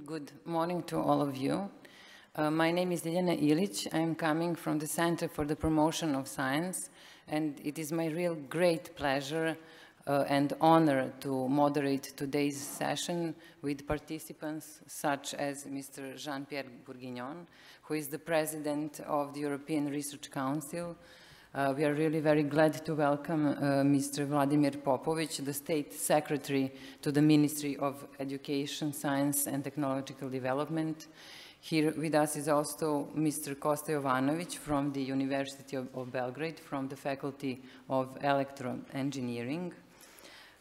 Good morning to all of you. My name is Ljiljana Ilić. I am coming from the Center for the Promotion of Science, and it is my real great pleasure and honor to moderate today's session with participants such as Mr. Jean-Pierre Bourguignon, who is the President of the European Research Council. We are really very glad to welcome Mr. Vladimir Popović, the State Secretary to the Ministry of Education, Science and Technological Development. Here with us is also Mr. Kosta Jovanović from the University of Belgrade, from the Faculty of Electro-Engineering.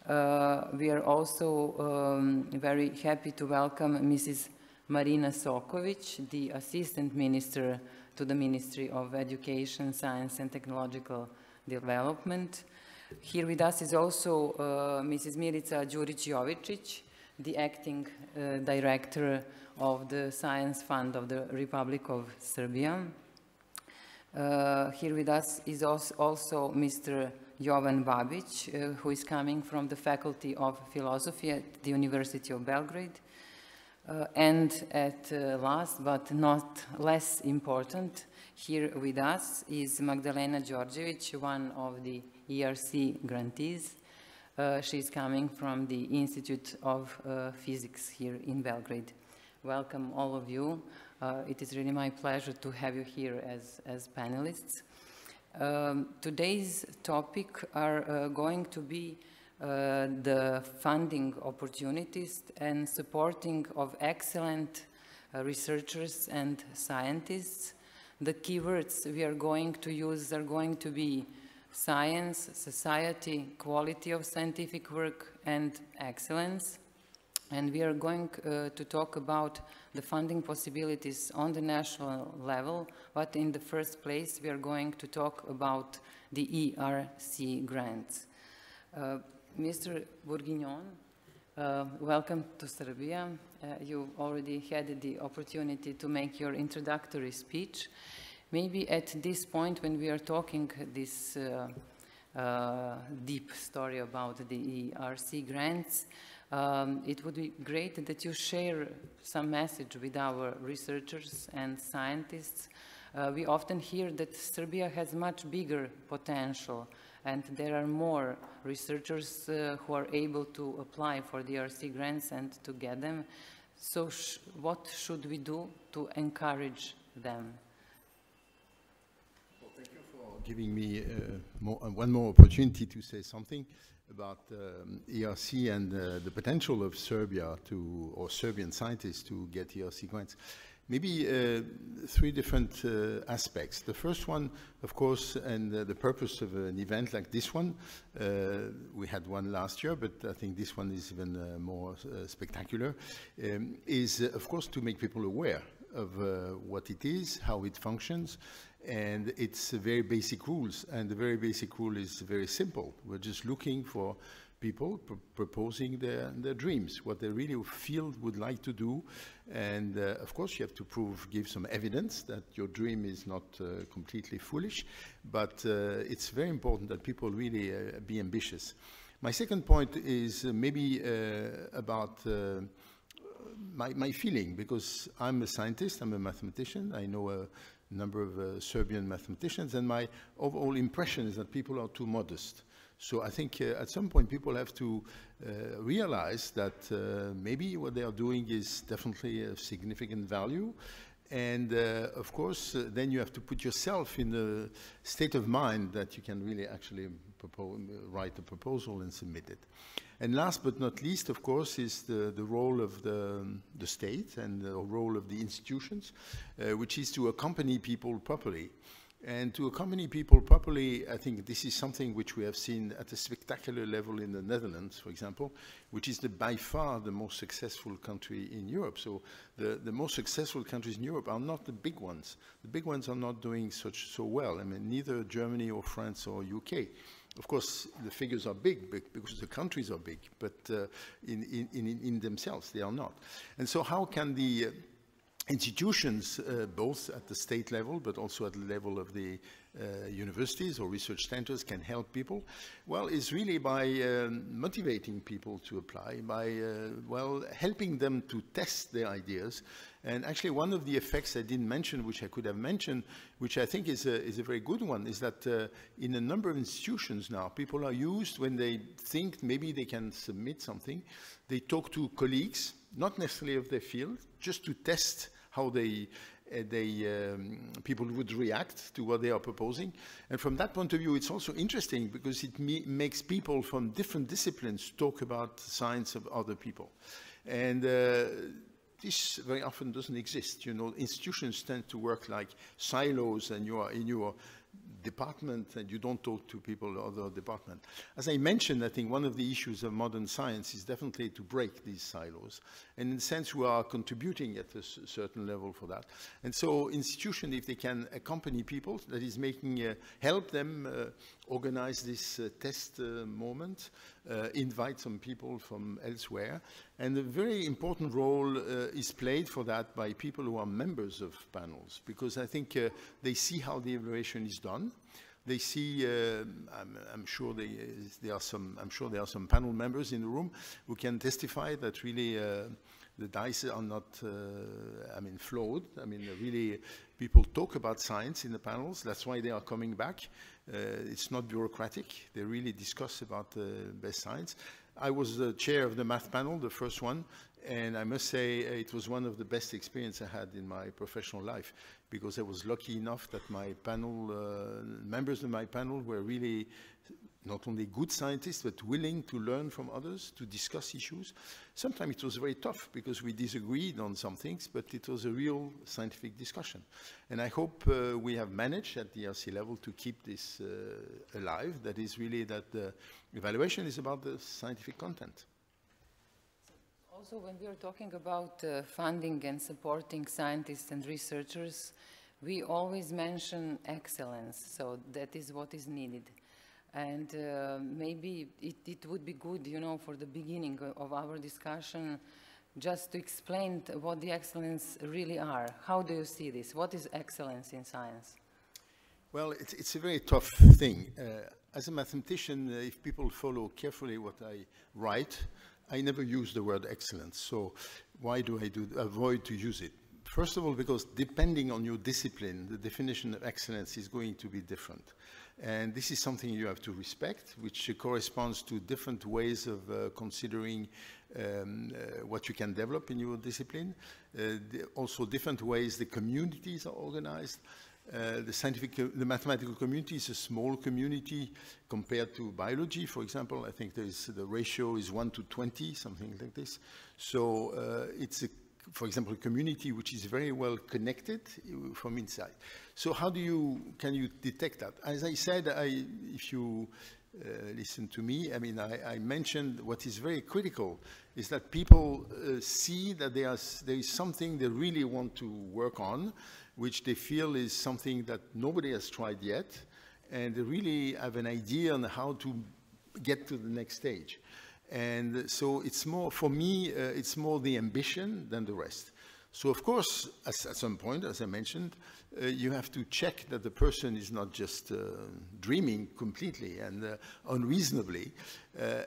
We are also very happy to welcome Mrs. Marina Soković, the Assistant Minister to the Ministry of Education, Science and Technological Development. Here with us is also Mrs. Milica Đurić Jovičić, the Acting Director of the Science Fund of the Republic of Serbia. Here with us is also Mr. Jovan Babić, who is coming from the Faculty of Philosophy at the University of Belgrade. And at last, but not less important, here with us is Magdalena Djordjević, one of the ERC grantees. She is coming from the Institute of Physics here in Belgrade. Welcome all of you. It is really my pleasure to have you here as panelists. Today's topic are going to be the funding opportunities and supporting of excellent researchers and scientists. The keywords we are going to use are going to be science, society, quality of scientific work, and excellence. And we are going to talk about the funding possibilities on the national level, but in the first place we are going to talk about the ERC grants. Mr. Bourguignon, welcome to Serbia. You already had the opportunity to make your introductory speech. Maybe at this point when we are talking this deep story about the ERC grants, it would be great that you share some message with our researchers and scientists. We often hear that Serbia has much bigger potential, and there are more researchers who are able to apply for the ERC grants and to get them. So what should we do to encourage them? Well, thank you for giving me one more opportunity to say something about ERC and the potential of Serbia or Serbian scientists to get ERC grants. Maybe three different aspects. The first one, of course, and the purpose of an event like this one, we had one last year, but I think this one is even more spectacular, is, of course, to make people aware of what it is, how it functions, and its very basic rules. And the very basic rule is very simple. We're just looking for people proposing their dreams, what they really feel would like to do. And of course you have to give some evidence that your dream is not completely foolish, but it's very important that people really be ambitious. My second point is maybe about my feeling, because I'm a scientist, I'm a mathematician, I know a number of Serbian mathematicians, and my overall impression is that people are too modest. So I think at some point people have to realize that maybe what they are doing is definitely of significant value. And of course, then you have to put yourself in the state of mind that you can really actually write a proposal and submit it. And last but not least, of course, is the role of the state and the role of the institutions, which is to accompany people properly. And to accompany people properly, I think this is something which we have seen at a spectacular level in the Netherlands, for example, which is by far the most successful country in Europe. So the most successful countries in Europe are not the big ones. The big ones are not doing so well. I mean, neither Germany or France or UK. Of course, the figures are big because the countries are big, but in themselves, they are not. And so how can the institutions, both at the state level, but also at the level of the universities or research centers can help people? Well, it's really by motivating people to apply, by, well, helping them to test their ideas. And actually, one of the effects I didn't mention, which I could have mentioned, which I think is a very good one, is that in a number of institutions now, people are used when they think maybe they can submit something. They talk to colleagues, not necessarily of their field, just to test how people would react to what they are proposing. And from that point of view, it's also interesting because it makes people from different disciplines talk about science of other people. And this very often doesn't exist. You know, institutions tend to work like silos, and you are in your department and you don't talk to people in other department. As I mentioned, I think one of the issues of modern science is definitely to break these silos. And in a sense, we are contributing at a certain level for that. And so institutions, if they can accompany people, that is making, help them organize this test moment, invite some people from elsewhere. And a very important role is played for that by people who are members of panels, because I think they see how the evaluation is done. They see, I'm sure there are some panel members in the room who can testify that really the dice are not, flawed. Really, people talk about science in the panels. That's why they are coming back. It's not bureaucratic. They really discuss about best science. I was the chair of the math panel, the first one, and I must say it was one of the best experiences I had in my professional life, because I was lucky enough that my panel, members of my panel were really not only good scientists, but willing to learn from others, to discuss issues. Sometimes it was very tough because we disagreed on some things, but it was a real scientific discussion. And I hope we have managed at the ERC level to keep this alive. That is really that the evaluation is about the scientific content. Also, when we are talking about funding and supporting scientists and researchers, we always mention excellence. So that is what is needed. And maybe it would be good, you know, for the beginning of our discussion, just to explain what the excellence really are. How do you see this? What is excellence in science? Well, it's a very tough thing. As a mathematician, if people follow carefully what I write, I never use the word excellence. So why do I avoid to use it? First of all, because depending on your discipline, the definition of excellence is going to be different. And this is something you have to respect, which corresponds to different ways of considering what you can develop in your discipline. Also different ways the communities are organized. The mathematical community is a small community compared to biology, for example. I think the ratio is 1 to 20, something like this. So it's for example, a community which is very well connected from inside. So how can you detect that? As I said, if you listen to me, I mentioned what is very critical is that people see that there is something they really want to work on, which they feel is something that nobody has tried yet, and they really have an idea on how to get to the next stage. And so it's more, for me, it's more the ambition than the rest. So of course, at some point, as I mentioned, you have to check that the person is not just dreaming completely and unreasonably.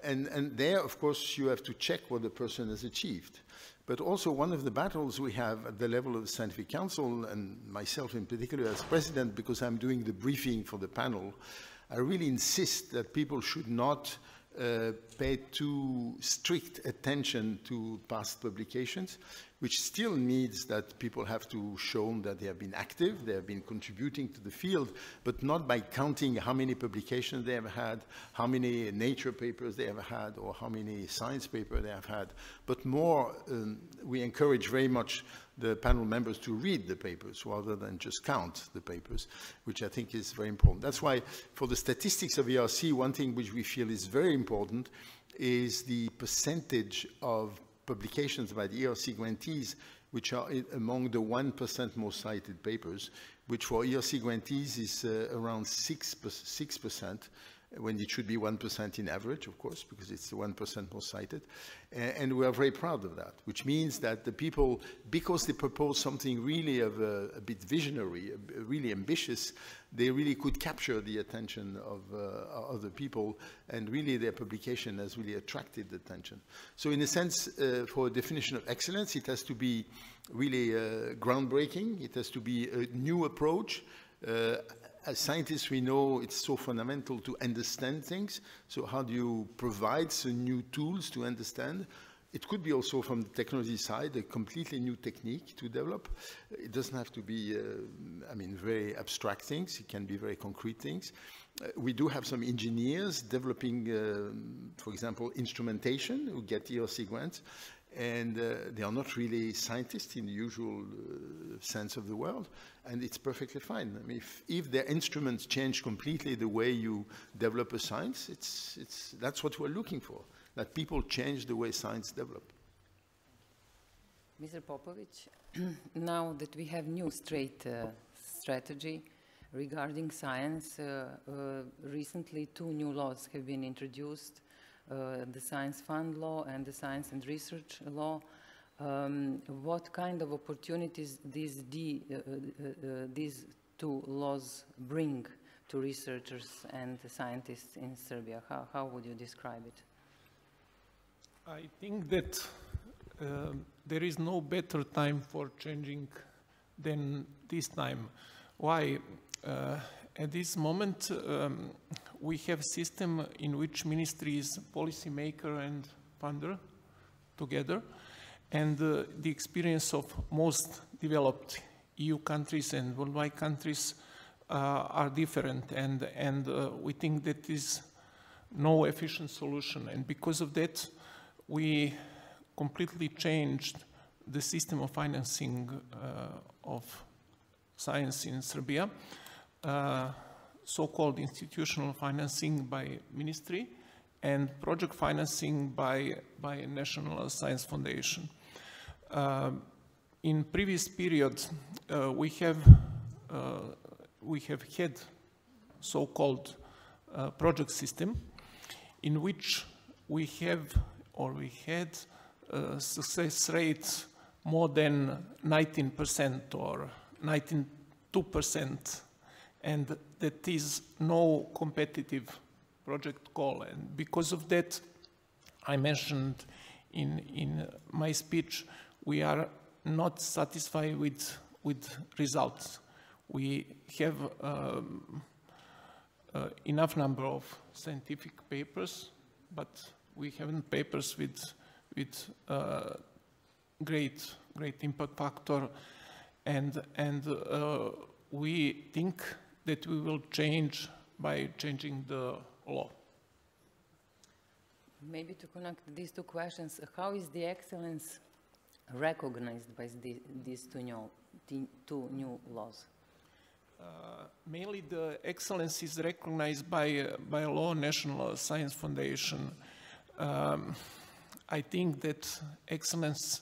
And there, of course, you have to check what the person has achieved. But also one of the battles we have at the level of the Scientific Council, and myself in particular as president, because I'm doing the briefing for the panel, I really insist that people should not pay too strict attention to past publications, which still needs that people have to show that they have been active, they have been contributing to the field, but not by counting how many publications they have had, how many Nature papers they have had, or how many science papers they have had, but more, we encourage very much the panel members to read the papers rather than just count the papers, which I think is very important. That's why for the statistics of ERC, one thing which we feel is very important is the percentage of publications by the ERC grantees which are among the 1% most cited papers, which for ERC grantees is around 6%, when it should be 1% in average, of course, because it's 1% more cited. And we are very proud of that, which means that the people, because they propose something really of a bit visionary, really ambitious, they really could capture the attention of other people, and really their publication has really attracted attention. So in a sense, for a definition of excellence, it has to be really groundbreaking. It has to be a new approach. As scientists, we know it's so fundamental to understand things. So how do you provide some new tools to understand? It could be also from the technology side, a completely new technique to develop. It doesn't have to be, I mean, very abstract things. It can be very concrete things. We do have some engineers developing, for example, instrumentation who get ERC grants. And they are not really scientists in the usual sense of the word, and it's perfectly fine. I mean, if their instruments change completely the way you develop a science, that's what we're looking for, that people change the way science develop. Mr. Popović, now that we have new strategy regarding science, recently 2 new laws have been introduced. The Science Fund Law and the Science and Research Law. What kind of opportunities these 2 laws bring to researchers and scientists in Serbia? How would you describe it? I think that there is no better time for changing than this time. Why? At this moment, we have a system in which ministry is policymaker and funder together, and the experience of most developed EU countries and worldwide countries are different, and we think that is no efficient solution, and because of that, we completely changed the system of financing of science in Serbia. So-called institutional financing by ministry and project financing by National Science Foundation. In previous period, we have had so-called project system in which we had success rates more than 19% or 92%. And that is no competitive project call. And because of that, I mentioned in my speech, we are not satisfied with results. We have enough number of scientific papers, but we haven't papers with great impact factor, and we think that we will change by changing the law. Maybe to connect these 2 questions, how is the excellence recognized by these 2 new laws? Mainly the excellence is recognized by law, National Science Foundation. I think that excellence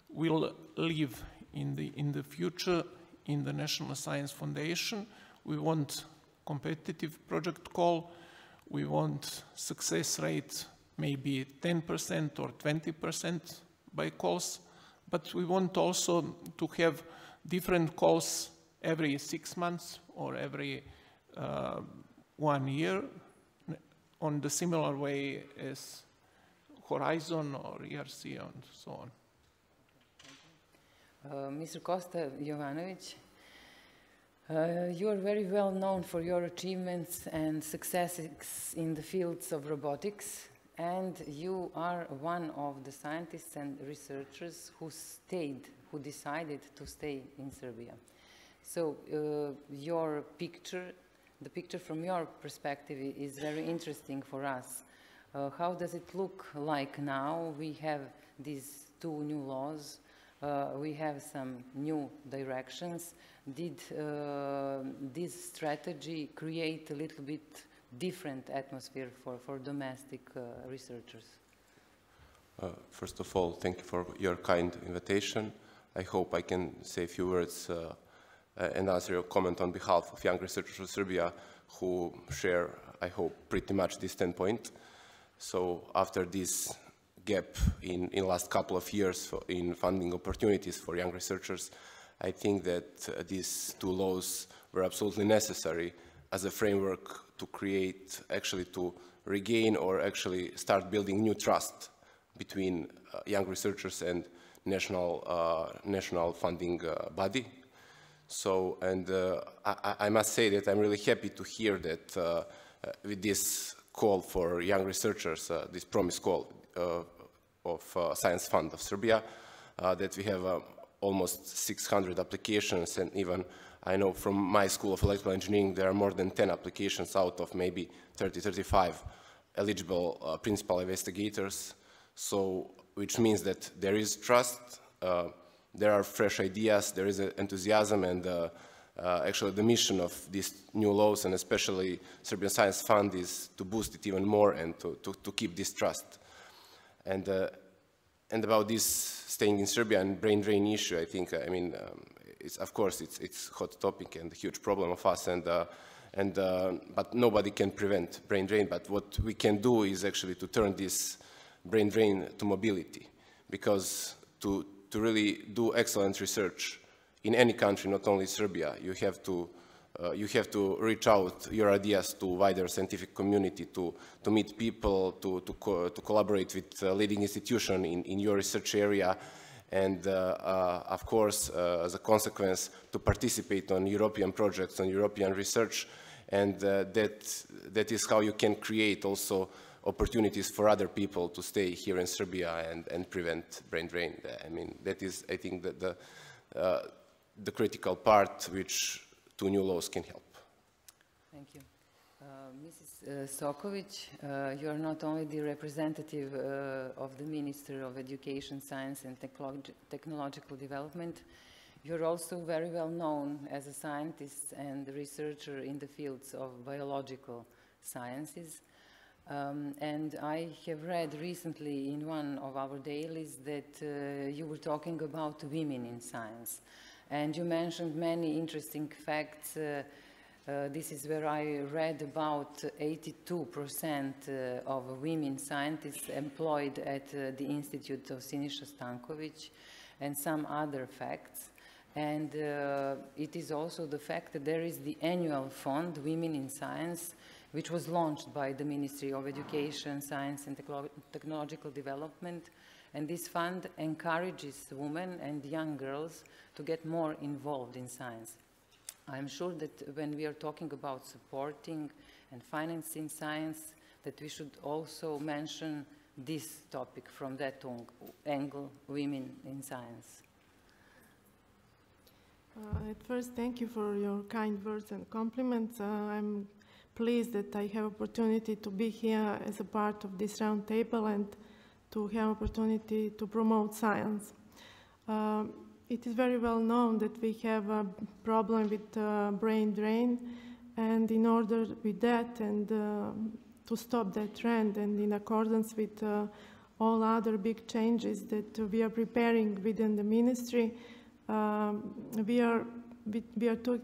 will live in the future in the National Science Foundation. We want competitive project call. We want success rate maybe 10% or 20% by calls. But we want also to have different calls every 6 months or every 1 year on the similar way as Horizon or ERC and so on. Mr. Kosta Jovanović, you are very well known for your achievements and successes in the fields of robotics, and you are one of the scientists and researchers who decided to stay in Serbia. So the picture from your perspective is very interesting for us. How does it look like now? We have these 2 new laws. We have some new directions. Did this strategy create a little bit different atmosphere for domestic researchers? First of all, thank you for your kind invitation. I hope I can say a few words and answer your comment on behalf of young researchers of Serbia who share I hope, pretty much this standpoint. So after this gap in last couple of years in funding opportunities for young researchers, I think that these two laws were absolutely necessary as a framework to create, actually to regain or actually start building new trust between young researchers and national funding body. So, and I must say that I'm really happy to hear that with this call for young researchers, this promise call of Science Fund of Serbia, that we have almost 600 applications, and even I know from my School of Electrical Engineering there are more than 10 applications out of maybe 30-35 eligible principal investigators. So, which means that there is trust, there are fresh ideas, there is enthusiasm, and actually the mission of these new laws, and especially Serbian Science Fund, is to boost it even more and to keep this trust. And about this staying in Serbia and brain drain issue, I think, I mean, of course it's a hot topic and a huge problem of us, but nobody can prevent brain drain. But what we can do is actually to turn this brain drain to mobility, because to really do excellent research in any country, not only Serbia, you have to reach out your ideas to wider scientific community, to meet people, to collaborate with leading institution in your research area, and of course, as a consequence, to participate on European projects, on European research, and that is how you can create also opportunities for other people to stay here in Serbia and prevent brain drain. I mean, that is, I think, the critical part which two new laws can help. Thank you. Mrs. Soković, you are not only the representative of the Minister of Education, Science and Technological Development, you're also very well known as a scientist and researcher in the fields of biological sciences. And I have read recently in one of our dailies that you were talking about women in science. And you mentioned many interesting facts. This is where I read about 82% of women scientists employed at the Institute of Siniša Stanković, and some other facts. And it is also the fact that there is the annual fund, Women in Science, which was launched by the Ministry of Education, Science and Technological Development. And this fund encourages women and young girls to get more involved in science. I'm sure that when we are talking about supporting and financing science, that we should also mention this topic from that angle, women in science. At first, thank you for your kind words and compliments. I'm pleased that I have opportunity to be here as a part of this roundtable and to have opportunity to promote science. It is very well known that we have a problem with brain drain, and in order with that and to stop that trend, and in accordance with all other big changes that we are preparing within the ministry, we are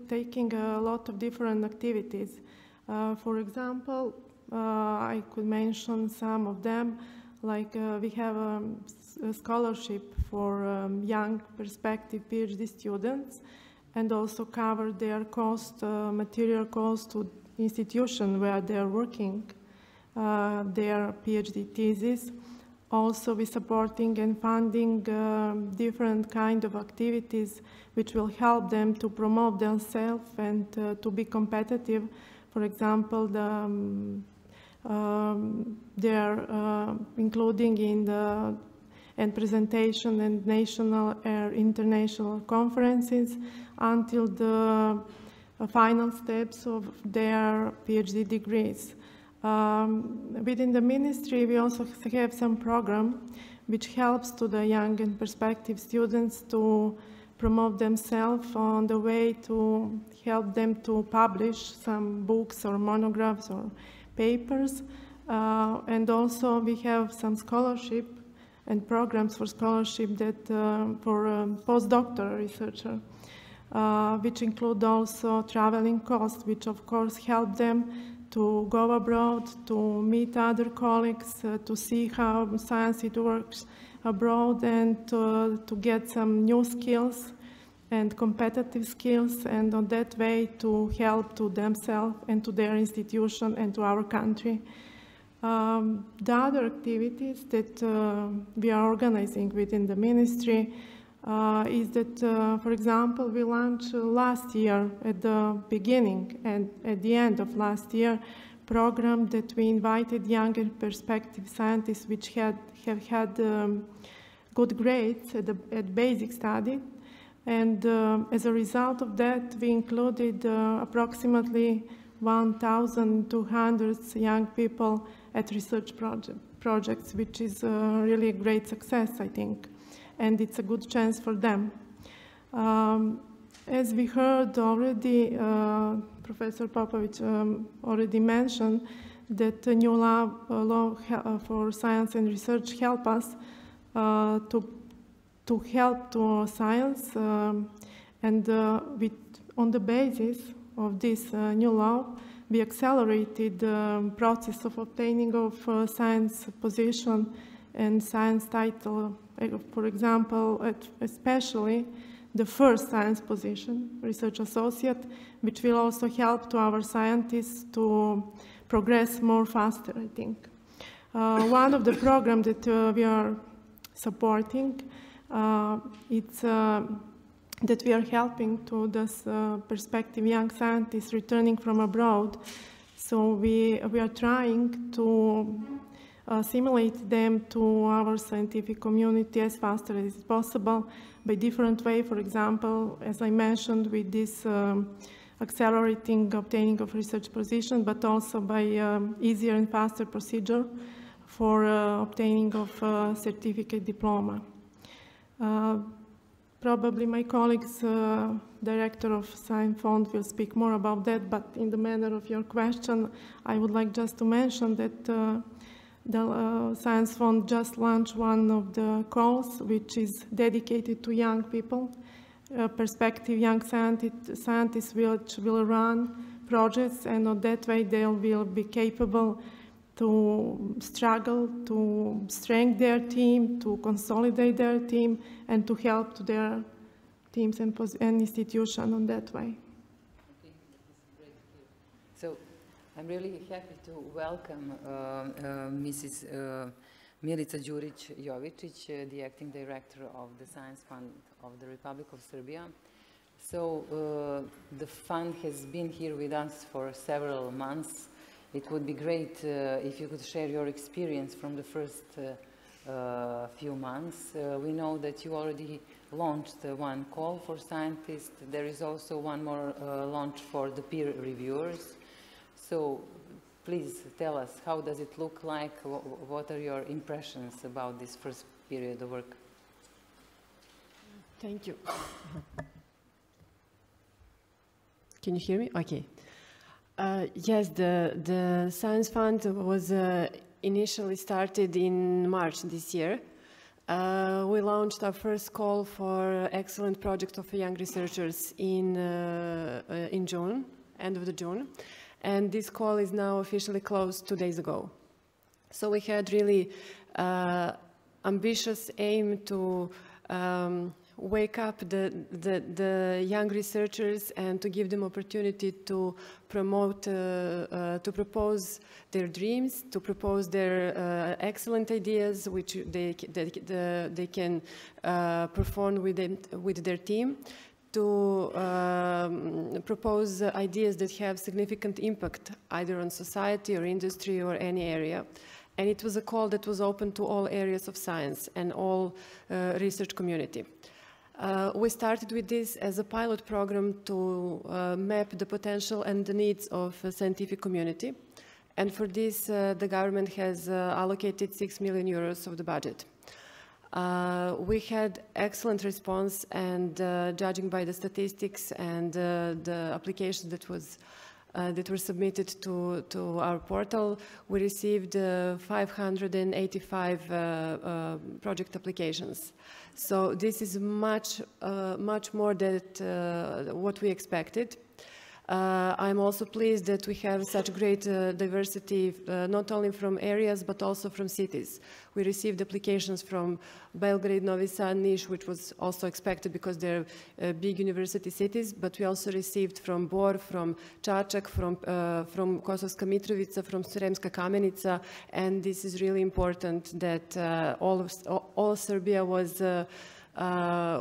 taking a lot of different activities. For example, I could mention some of them, like we have a scholarship for young prospective PhD students, and also cover their cost, material cost to institution where they are working their PhD thesis. Also, we're supporting and funding different kind of activities which will help them to promote themselves and to be competitive. For example, they are including in the presentation and national or international conferences until the final steps of their PhD degrees. Within the ministry, we also have some program which helps to the young and prospective students to promote themselves on the way to help them to publish some books or monographs or papers. And also we have some scholarship and programs for scholarship that for postdoctoral researcher, which include also traveling costs, which of course help them to go abroad, to meet other colleagues, to see how science it works abroad, and to get some new skills and competitive skills, and on that way to help to themselves and to their institution and to our country. The other activities that we are organizing within the ministry is that, for example, we launched last year at the beginning and at the end of last year program that we invited younger perspective scientists which have had good grades at basic study. And as a result of that, we included approximately 1,200 young people at research projects, which is really a great success, I think. And it's a good chance for them. As we heard already, Professor Popović already mentioned that the new law for science and research help us to help to science, and on the basis of this new law, we accelerated the process of obtaining of science position and science title. For example, especially the first science position, research associate, which will also help to our scientists to progress more faster, I think. One of the programs that we are supporting, it's that we are helping to this prospective young scientists returning from abroad. So we are trying to assimilate them to our scientific community as fast as possible by different way. For example, as I mentioned, with this accelerating obtaining of research position, but also by easier and faster procedure for obtaining of certificate diploma. Probably my colleagues, Director of Science Fund, will speak more about that, but in the manner of your question, I would like just to mention that the Science Fund just launched one of the calls, which is dedicated to young people, prospective young scientists which will run projects, and on that way they will be capable to struggle, to strengthen their team, to consolidate their team, and to help to their teams and institutions on that way. Okay, great. So I'm really happy to welcome Mrs. Milica Đurić Jovičić, the acting director of the Science Fund of the Republic of Serbia. So the fund has been here with us for several months. It would be great if you could share your experience from the first few months. We know that you already launched one call for scientists. There is also one more launch for the peer reviewers. So please tell us, how does it look like? What are your impressions about this first period of work? Thank you. Can you hear me? Okay. Yes, the Science Fund was initially started in March this year. We launched our first call for excellent project of young researchers in June, end of the June, and this call is now officially closed 2 days ago. So we had really ambitious aim to wake up the young researchers and to give them opportunity to promote, to propose their dreams, to propose their excellent ideas which they can perform with their team, to propose ideas that have significant impact either on society or industry or any area. And it was a call that was open to all areas of science and all research community. We started with this as a pilot program to map the potential and the needs of the scientific community. And for this, the government has allocated 6 million euros of the budget. We had excellent response, and judging by the statistics and the applications that were submitted to our portal, we received 585 project applications. So this is much more than what we expected. I'm also pleased that we have such great diversity, not only from areas, but also from cities. We received applications from Belgrade, Novi Sad, Niš, which was also expected because they're big university cities, but we also received from Bor, from Čačak, from Kosovska Mitrovica, from Sremska Kamenica, and this is really important that all Serbia was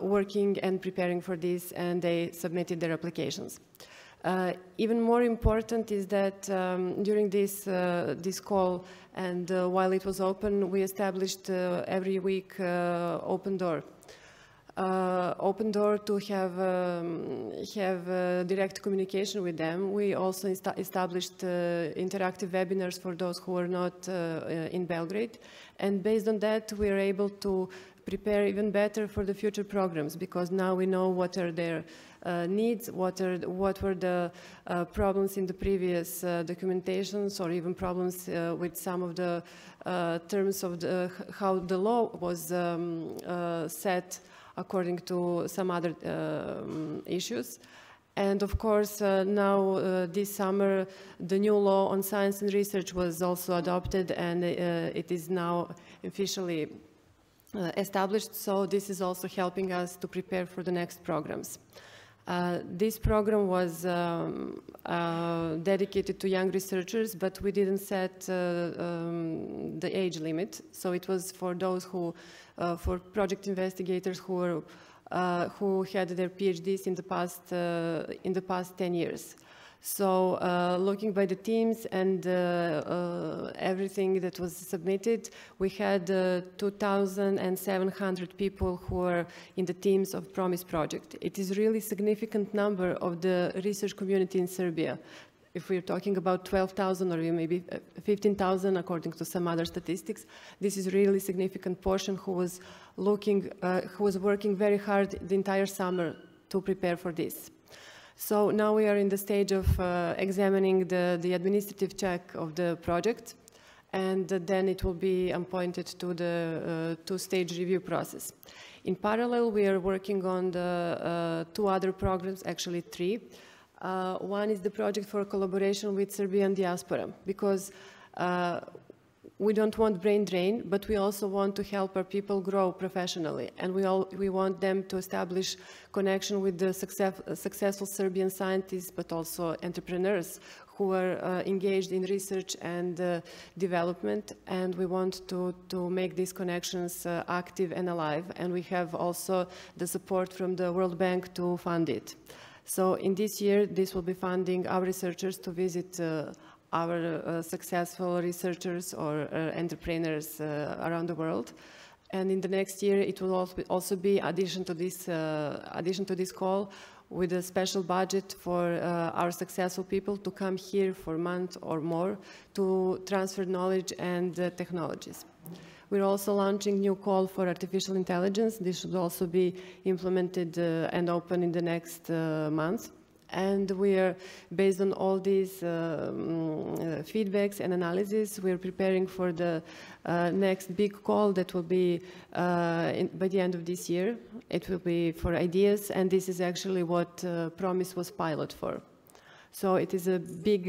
working and preparing for this, and they submitted their applications. Even more important is that during this call and while it was open, we established every week open door. Open door to have direct communication with them. We also established interactive webinars for those who are not in Belgrade. And based on that, we are able to prepare even better for the future programs, because now we know what are their needs, what were the problems in the previous documentations, or even problems with some of the terms of how the law was set according to some other issues. And of course, now this summer, the new law on science and research was also adopted, and it is now officially established, so this is also helping us to prepare for the next programs. This program was dedicated to young researchers, but we didn't set the age limit, so it was for those who, for project investigators who had their PhDs in the past 10 years. So looking by the teams and everything that was submitted, we had 2,700 people who are in the teams of PROMISE project. It is really significant number of the research community in Serbia. If we're talking about 12,000 or maybe 15,000 according to some other statistics, this is really significant portion who was working very hard the entire summer to prepare for this. So now we are in the stage of examining the administrative check of the project, and then it will be appointed to the two-stage review process. In parallel, we are working on the two other programs, actually three. One is the project for collaboration with Serbian diaspora, because we don't want brain drain, but we also want to help our people grow professionally, and we want them to establish connection with the successful Serbian scientists, but also entrepreneurs who are engaged in research and development, and we want to make these connections active and alive, and we have also the support from the World Bank to fund it. So in this year, this will be funding our researchers to visit our successful researchers or entrepreneurs around the world. And in the next year, it will also be addition to this call with a special budget for our successful people to come here for a month or more to transfer knowledge and technologies. We're also launching new call for artificial intelligence. This should also be implemented and open in the next month. And we are, based on all these feedbacks and analysis, we're preparing for the next big call that will be by the end of this year. It will be for ideas, and this is actually what PROMISE was pilot for. So it is a big,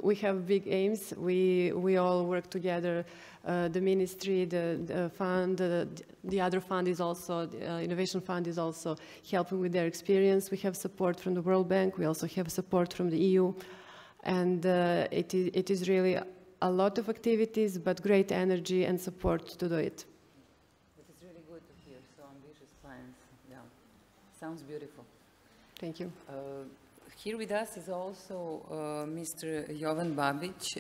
we have big aims. We all work together. The ministry, the fund, the other fund is also, the Innovation Fund is also helping with their experience. We have support from the World Bank. We also have support from the EU. And it is really a lot of activities, but great energy and support to do it. It is really good to hear, so ambitious plans. Yeah, sounds beautiful. Thank you. Here with us is also Mr. Jovan Babić,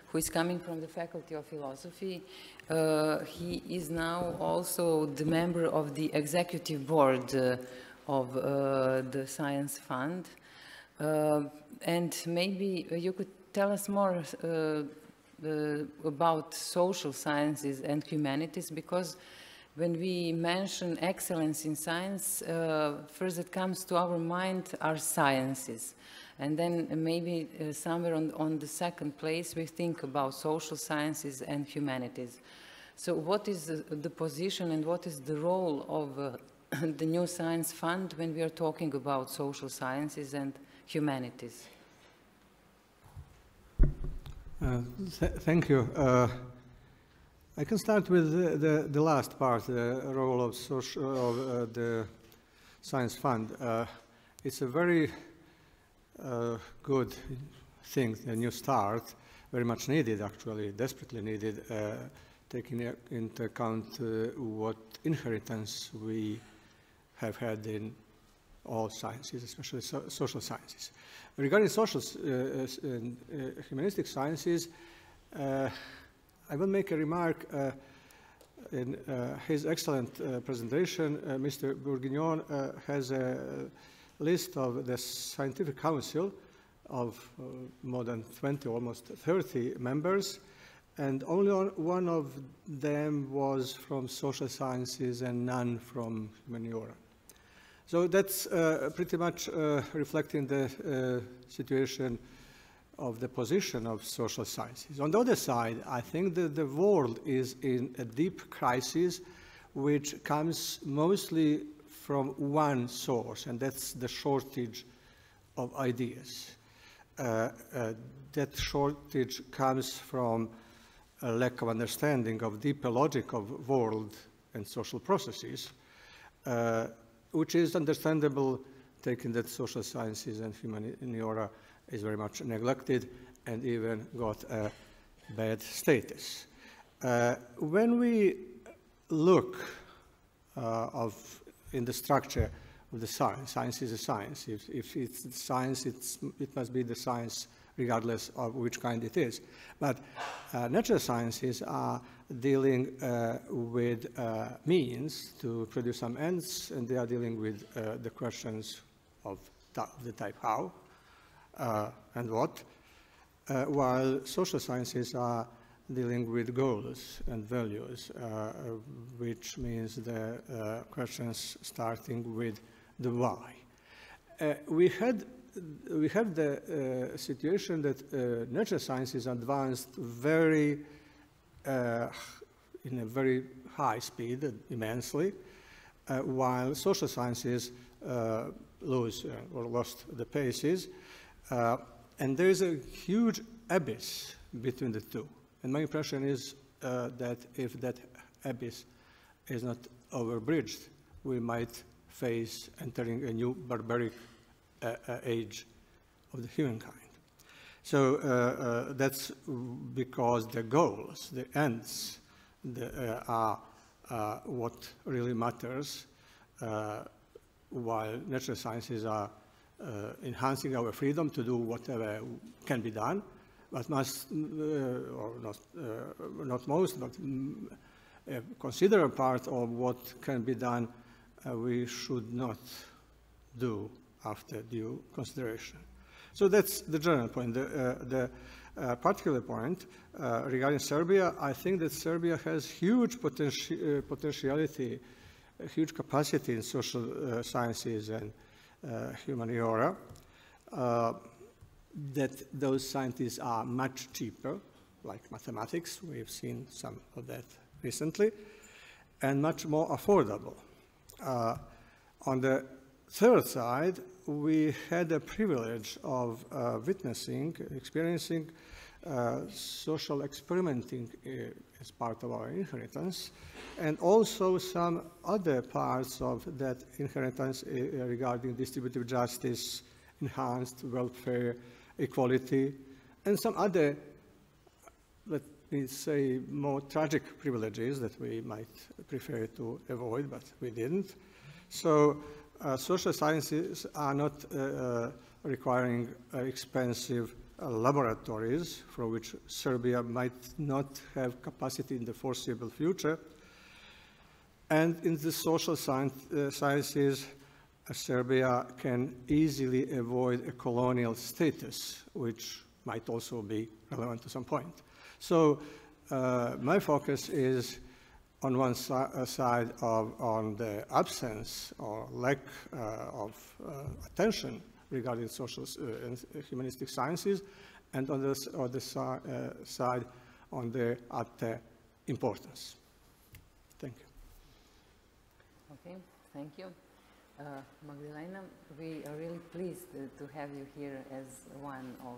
who is coming from the Faculty of Philosophy. He is now also the member of the Executive Board of the Science Fund. And maybe you could tell us more about social sciences and humanities, because when we mention excellence in science, first that comes to our mind are sciences. And then maybe somewhere on the second place, we think about social sciences and humanities. So what is the position and what is the role of the new science fund when we are talking about social sciences and humanities. Thank you. I can start with the last part, the role of the Science Fund. It's a very good thing, a new start, very much needed actually, desperately needed, taking into account what inheritance we have had in all sciences, especially social sciences. Regarding social humanistic sciences, I will make a remark. In his excellent presentation, Mr. Bourguignon has a list of the Scientific Council of more than 20, almost 30 members, and only one of them was from social sciences and none from humaniora. So that's pretty much reflecting the situation of the position of social sciences. On the other side, I think that the world is in a deep crisis which comes mostly from one source, and that's the shortage of ideas. That shortage comes from a lack of understanding of deeper logic of world and social processes, which is understandable, taking that social sciences and humaniora is very much neglected and even got a bad status. When we look in the structure of the science is a science. If it's science, it must be the science regardless of which kind it is. But natural sciences are dealing with means to produce some ends, and they are dealing with the questions of the type how and what, while social sciences are dealing with goals and values, which means the questions starting with the why. We have the situation that natural sciences advanced in a very high speed, immensely, while social sciences lost the paces. And there is a huge abyss between the two. And my impression is that if that abyss is not overbridged, we might face entering a new barbaric age of the humankind. So that's because the goals, the ends, are what really matters, while natural sciences are enhancing our freedom to do whatever can be done, but must, or not most, but a considerable part of what can be done we should not do after due consideration. So that's the general point. The particular point regarding Serbia, I think that Serbia has huge potentiality, huge capacity in social sciences and humaniora, that those sciences are much cheaper, like mathematics, we've seen some of that recently, and much more affordable. On the third side, we had the privilege of experiencing social experimenting as part of our inheritance, and also some other parts of that inheritance regarding distributive justice, enhanced welfare, equality, and some other, let me say, more tragic privileges that we might prefer to avoid, but we didn't. So social sciences are not requiring expensive laboratories for which Serbia might not have capacity in the foreseeable future. And in the social sciences, Serbia can easily avoid a colonial status, which might also be relevant to some point. So my focus is on one side on the absence or lack of attention regarding social and humanistic sciences, and on the other side on their utter importance. Thank you. Okay, thank you. Magdalena, we are really pleased to have you here as one of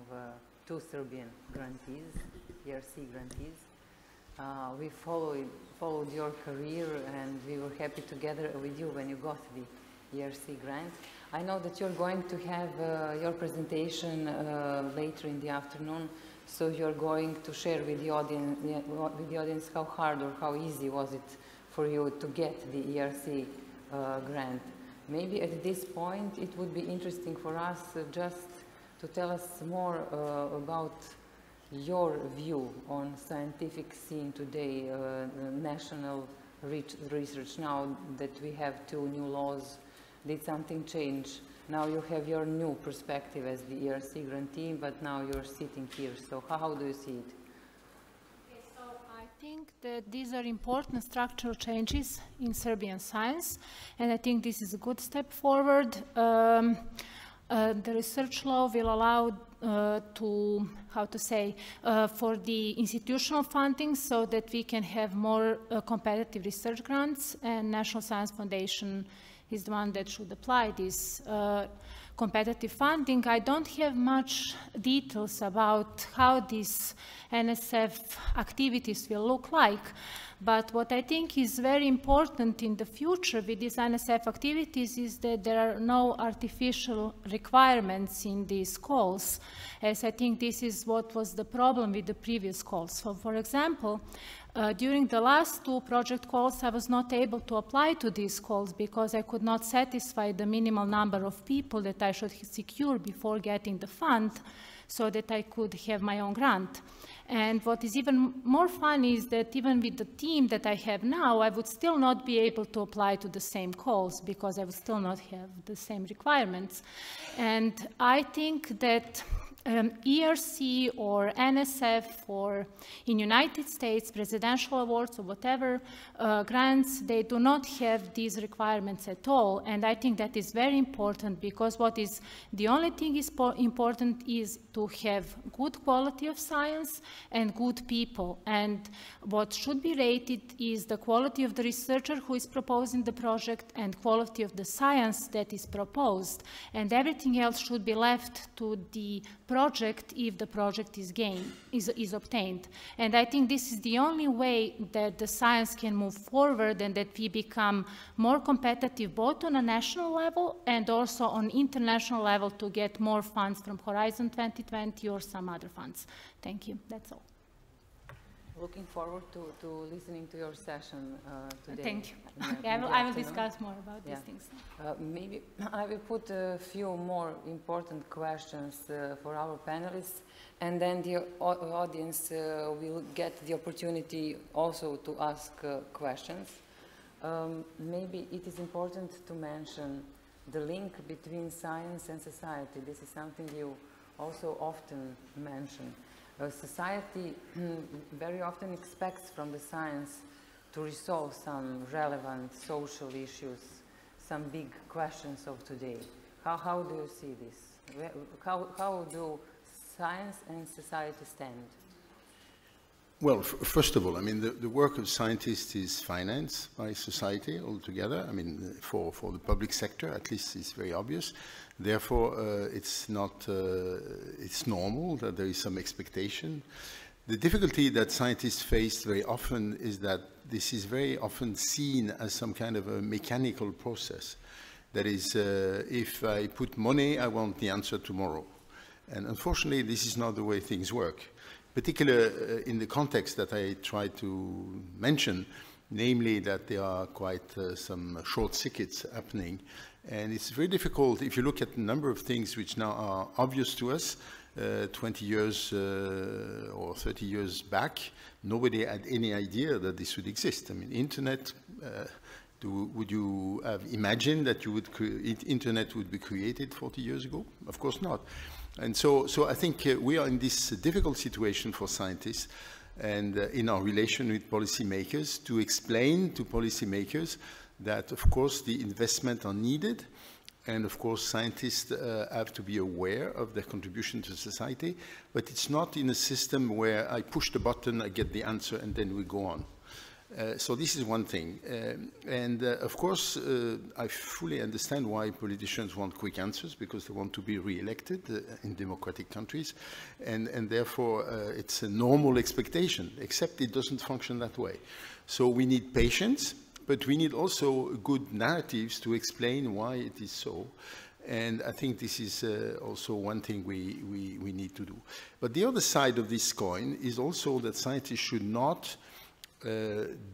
2 Serbian grantees, ERC grantees. We followed your career, and we were happy together with you when you got the ERC grant. I know that you're going to have your presentation later in the afternoon, so you're going to share with the audience how hard or how easy was it for you to get the ERC grant. Maybe at this point it would be interesting for us just to tell us more about your view on scientific scene today, national research. Now that we have 2 new laws, did something change? Now you have your new perspective as the ERC grantee, but now you're sitting here. So how do you see it? Okay, so I think that these are important structural changes in Serbian science, and I think this is a good step forward. The research law will allow for the institutional funding so that we can have more competitive research grants, and National Science Foundation is the one that should apply this competitive funding. I don't have much details about how these NSF activities will look like, but what I think is very important in the future with these NSF activities is that there are no artificial requirements in these calls, as I think this is what was the problem with the previous calls. So, for example, during the last 2 project calls, I was not able to apply to these calls because I could not satisfy the minimal number of people that I should secure before getting the fund so that I could have my own grant. And what is even more funny is that even with the team that I have now, I would still not be able to apply to the same calls because I would still not have the same requirements. And I think that ERC or NSF or in United States presidential awards or whatever grants, they do not have these requirements at all. And I think that is very important because the only thing is important is to have good quality of science and good people. And what should be rated is the quality of the researcher who is proposing the project and quality of the science that is proposed. And everything else should be left to the project if the project is obtained. And I think this is the only way that the science can move forward and that we become more competitive both on a national level and also on international level to get more funds from Horizon 2020 or some other funds. Thank you. That's all. Looking forward to listening to your session today. Thank you. I will discuss more about these things. Maybe I will put a few more important questions for our panelists, and then the audience will get the opportunity also to ask questions. Maybe it is important to mention the link between science and society. This is something you also often mention. Society very often expects from the science to resolve some relevant social issues, some big questions of today. How do you see this? How do science and society stand? Well, first of all, I mean, the work of scientists is financed by society altogether. I mean, for the public sector, at least, it's very obvious. Therefore, it's normal that there is some expectation. The difficulty that scientists face very often is that this is very often seen as some kind of a mechanical process. That is, if I put money, I want the answer tomorrow. And unfortunately, this is not the way things work. Particularly in the context that I tried to mention, namely that there are quite some short circuits happening. And it's very difficult if you look at the number of things which now are obvious to us. 20 years or 30 years back, nobody had any idea that this would exist. I mean, internet, would you have imagined that internet would be created 40 years ago? Of course not. And so I think we are in this difficult situation for scientists and in our relation with policymakers to explain to policymakers that, of course, the investment are needed. And, of course, scientists have to be aware of their contribution to society. But it's not in a system where I push the button, I get the answer, and then we go on. So this is one thing. Of course, I fully understand why politicians want quick answers, because they want to be re-elected in democratic countries. And therefore, it's a normal expectation, except it doesn't function that way. So we need patience, but we need also good narratives to explain why it is so. And I think this is also one thing we need to do. But the other side of this coin is also that scientists should not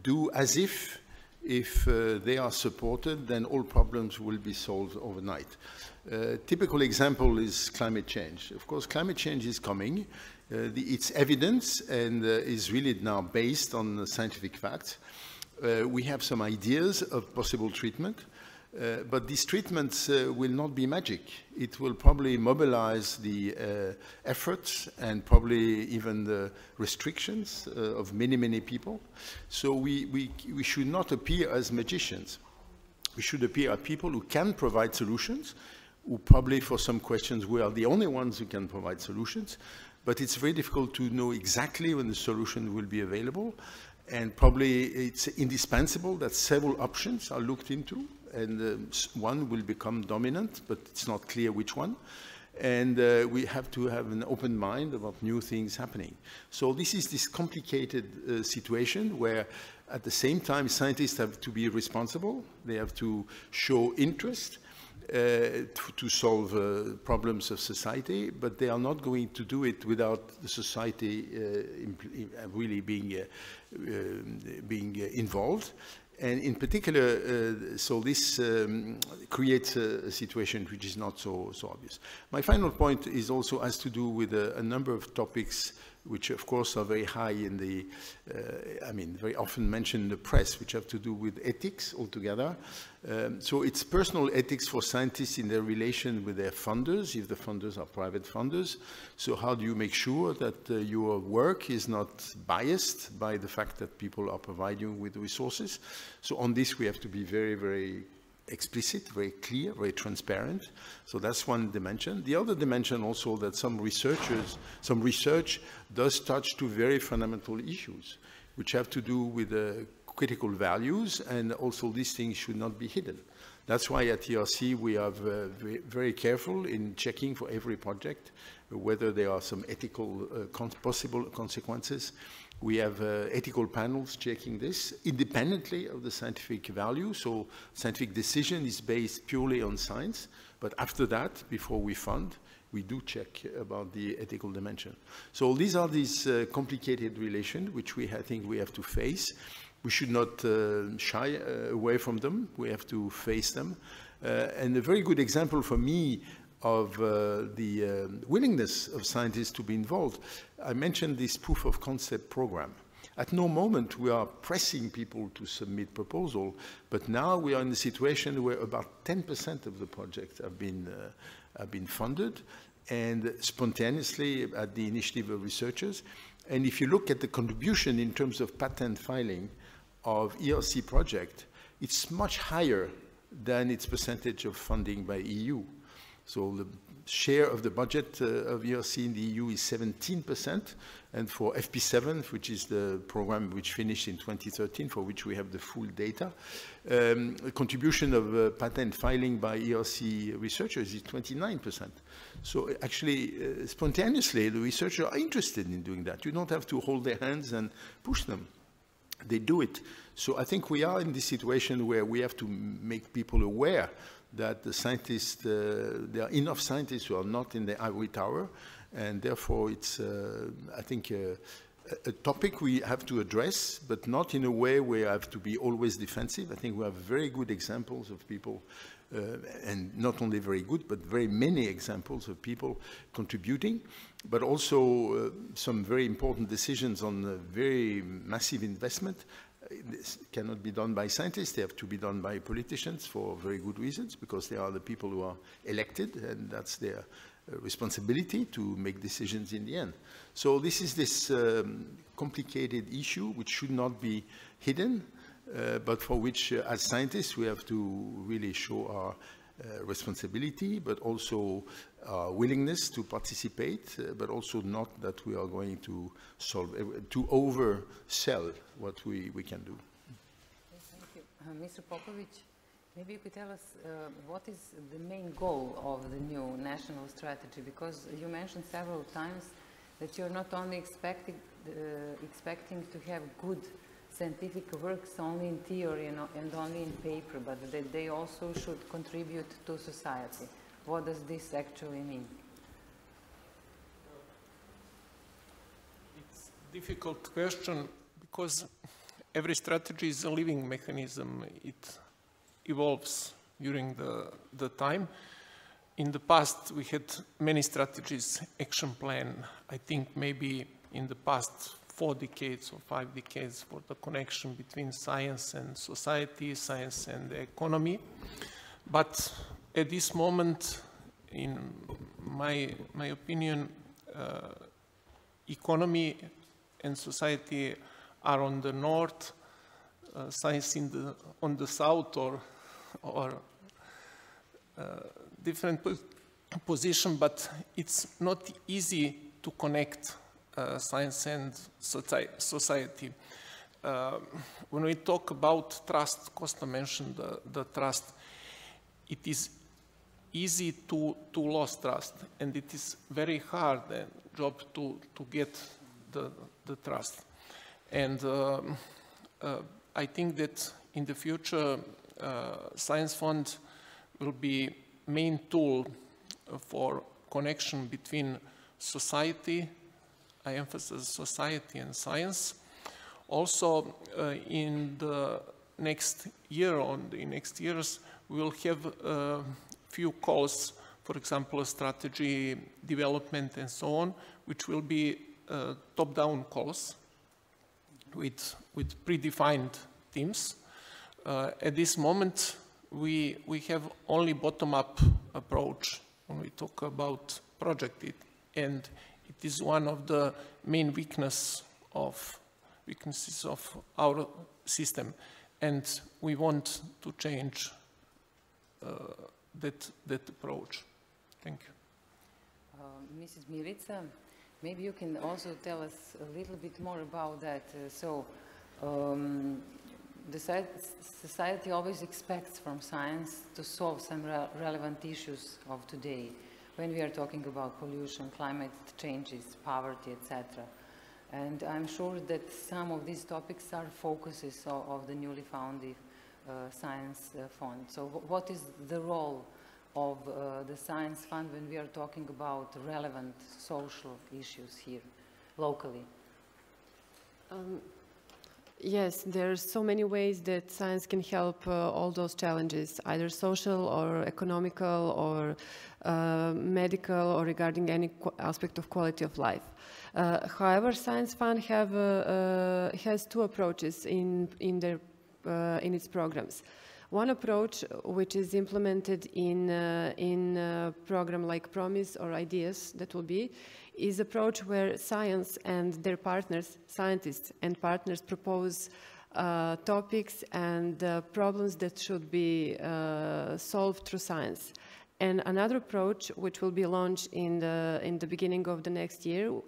do as if they are supported, then all problems will be solved overnight. Typical example is climate change. Of course, climate change is coming. It's evidence and is really now based on scientific facts. We have some ideas of possible treatment. But these treatments will not be magic. It will probably mobilize the efforts and probably even the restrictions of many, many people. So we should not appear as magicians. We should appear as people who can provide solutions, who probably for some questions we are the only ones who can provide solutions. But it's very difficult to know exactly when the solution will be available. And probably it's indispensable that several options are looked into. And one will become dominant, but it's not clear which one. And we have to have an open mind about new things happening. So this is this complicated situation where at the same time scientists have to be responsible. They have to show interest to solve problems of society, but they are not going to do it without the society really being involved. And in particular, so this creates a situation which is not so obvious. My final point is also has to do with a number of topics which of course are very high in the, very often mentioned in the press, which have to do with ethics altogether. So it's personal ethics for scientists in their relation with their funders, if the funders are private funders. So how do you make sure that your work is not biased by the fact that people are providing you with resources? So on this we have to be very, very explicit, very clear, very transparent. So that's one dimension. The other dimension also that some research does touch to very fundamental issues, which have to do with critical values, and also these things should not be hidden. That's why at ERC we are very careful in checking for every project whether there are some ethical possible consequences. We have ethical panels checking this independently of the scientific value. So scientific decision is based purely on science. But after that, before we fund, we do check about the ethical dimension. So these are these complicated relations which I think we have to face. We should not shy away from them. We have to face them. And a very good example for me of the willingness of scientists to be involved. I mentioned this proof of concept program. At no moment we are pressing people to submit proposal, but now we are in a situation where about 10% of the projects have been funded, and spontaneously at the initiative of researchers. And if you look at the contribution in terms of patent filing of ERC project, it's much higher than its percentage of funding by EU. So the share of the budget of ERC in the EU is 17%, and for FP7, which is the program which finished in 2013, for which we have the full data, the contribution of patent filing by ERC researchers is 29%. So actually, spontaneously, the researchers are interested in doing that. You don't have to hold their hands and push them. They do it. So I think we are in this situation where we have to make people aware that the scientists, there are enough scientists who are not in the ivory tower, and therefore it's, I think, a topic we have to address, but not in a way where I have to be always defensive. I think we have very good examples of people, and not only very good, but very many examples of people contributing, but also some very important decisions on very massive investment. This cannot be done by scientists. They have to be done by politicians for very good reasons, because they are the people who are elected, and that's their responsibility to make decisions in the end. So this is this complicated issue which should not be hidden, but for which, as scientists, we have to really show our responsibility, but also willingness to participate, but also not that we are going to solve, to oversell what we can do. Thank you. Mr. Popović, maybe you could tell us what is the main goal of the new national strategy, because you mentioned several times that you're not only expecting to have good scientific works only in theory and only in paper, but that they also should contribute to society. What does this actually mean? It's a difficult question because every strategy is a living mechanism. It evolves during the time. In the past, we had many strategies, action plan. I think maybe in the past 4 decades or 5 decades for the connection between science and society, science and the economy. But at this moment, in my opinion, economy and society are on the north, science on the south, or different position, but it's not easy to connect science and society. When we talk about trust, Kosta mentioned the trust, it is easy to lose trust, and it is very hard job to get the trust. And I think that in the future, Science Fund will be main tool for connection between society, I emphasize society and science. Also, in the next year, in next years, we will have a few calls, for example, strategy development and so on, which will be top-down calls with predefined themes. At this moment, we have only bottom-up approach when we talk about project, and it is one of the main weaknesses of our system, and we want to change that approach. Thank you. Mrs. Milica, maybe you can also tell us a little bit more about that. The society always expects from science to solve some relevant issues of today, when we are talking about pollution, climate changes, poverty, etc. And I'm sure that some of these topics are focuses of the newly founded Science Fund. So what is the role of the Science Fund when we are talking about relevant social issues here, locally? Yes, there's so many ways that science can help all those challenges, either social or economical or medical or regarding any aspect of quality of life. However, Science Fund has 2 approaches in its programs. One approach, which is implemented in a program like Promise or Ideas, that will be, is approach where science and their partners, scientists and partners, propose topics and problems that should be solved through science. And another approach, which will be launched in the beginning of the next year,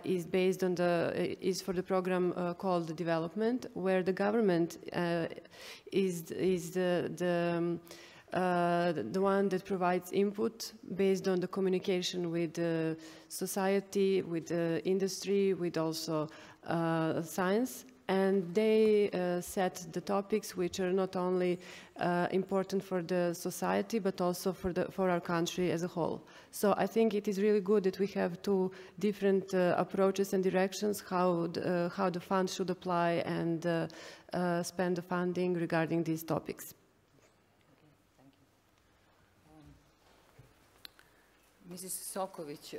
is based on is for the program called Development, where the government is the one that provides input based on the communication with society, with industry, with also science, and they set the topics which are not only important for the society but also for our country as a whole. So I think it is really good that we have 2 different approaches and directions how the fund should apply and spend the funding regarding these topics. Mrs. Soković,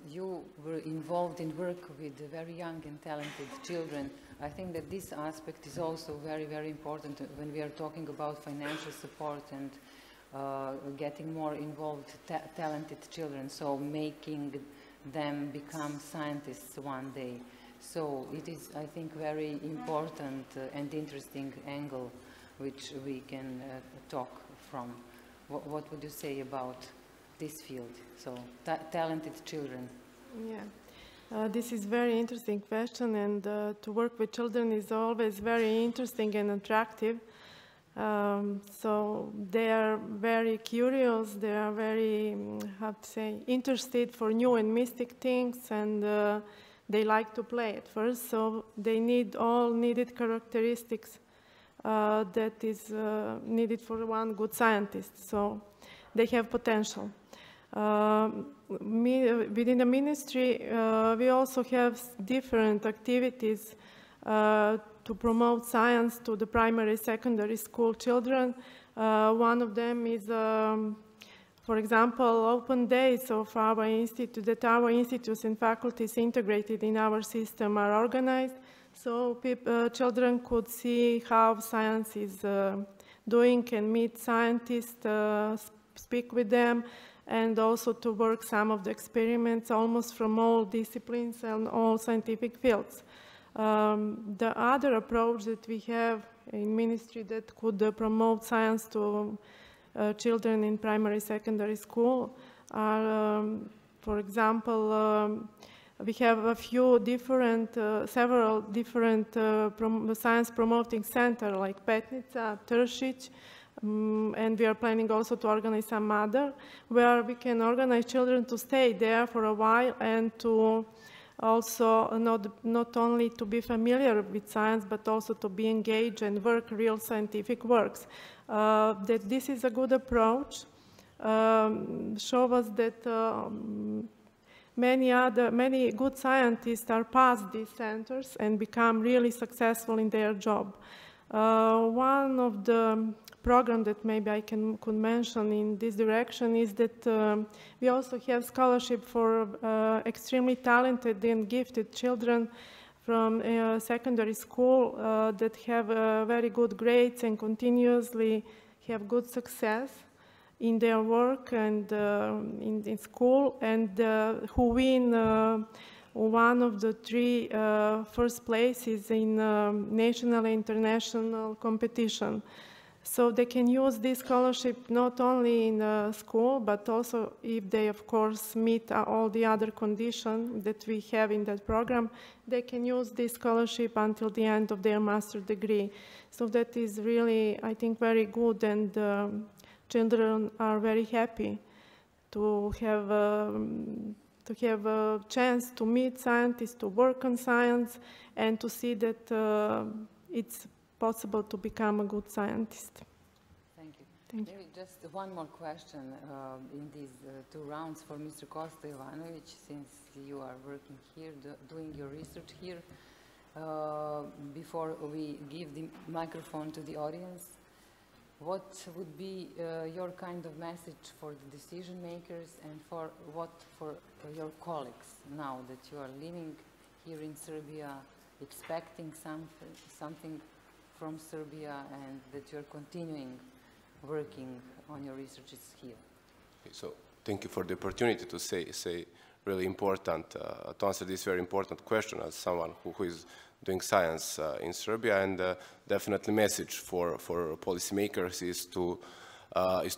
you were involved in work with very young and talented children. I think that this aspect is also very, very important when we are talking about financial support and getting more involved talented children, so making them become scientists one day. So it is, I think, very important and interesting angle which we can talk from. what would you say about this field? So, talented children. Yeah. This is very interesting question, and to work with children is always very interesting and attractive. So they are very curious, they are very, how to say, interested for new and mystic things, and they like to play at first, so they need all needed characteristics that is needed for one good scientist, so they have potential. Within the ministry, we also have different activities to promote science to the primary, secondary school children. One of them is, for example, open days of our institute, that our institutes and faculties integrated in our system are organized, so children could see how science is doing and meet scientists, speak with them, and also to work some of the experiments almost from all disciplines and all scientific fields. The other approach that we have in ministry that could promote science to children in primary, secondary school are, for example, we have a few different, several different science promoting centers like Petnica, Tršić, and we are planning also to organize some other where we can organize children to stay there for a while and to also not only to be familiar with science, but also to be engaged and work real scientific works. That this is a good approach. Show us that many good scientists are past these centers and become really successful in their job. One of the program that maybe I could mention in this direction is that we also have scholarship for extremely talented and gifted children from secondary school that have very good grades and continuously have good success in their work and in school, and who win one of the three first places in national and international competition. So they can use this scholarship not only in school, but also if they, of course, meet all the other conditions that we have in that program, they can use this scholarship until the end of their master's degree. So that is really, I think, very good, and children are very happy to have a chance to meet scientists, to work on science, and to see that it's possible to become a good scientist. Thank you. Thank you. Maybe just one more question in these two rounds for Mr. Kosta Jovanović, since you are working here, doing your research here. Before we give the microphone to the audience, what would be your kind of message for the decision makers and for your colleagues now that you are living here in Serbia, expecting something from Serbia, and that you're continuing working on your researches here? Okay, so thank you for the opportunity to say really important, to answer this very important question as someone who is doing science in Serbia, and definitely message for policymakers is to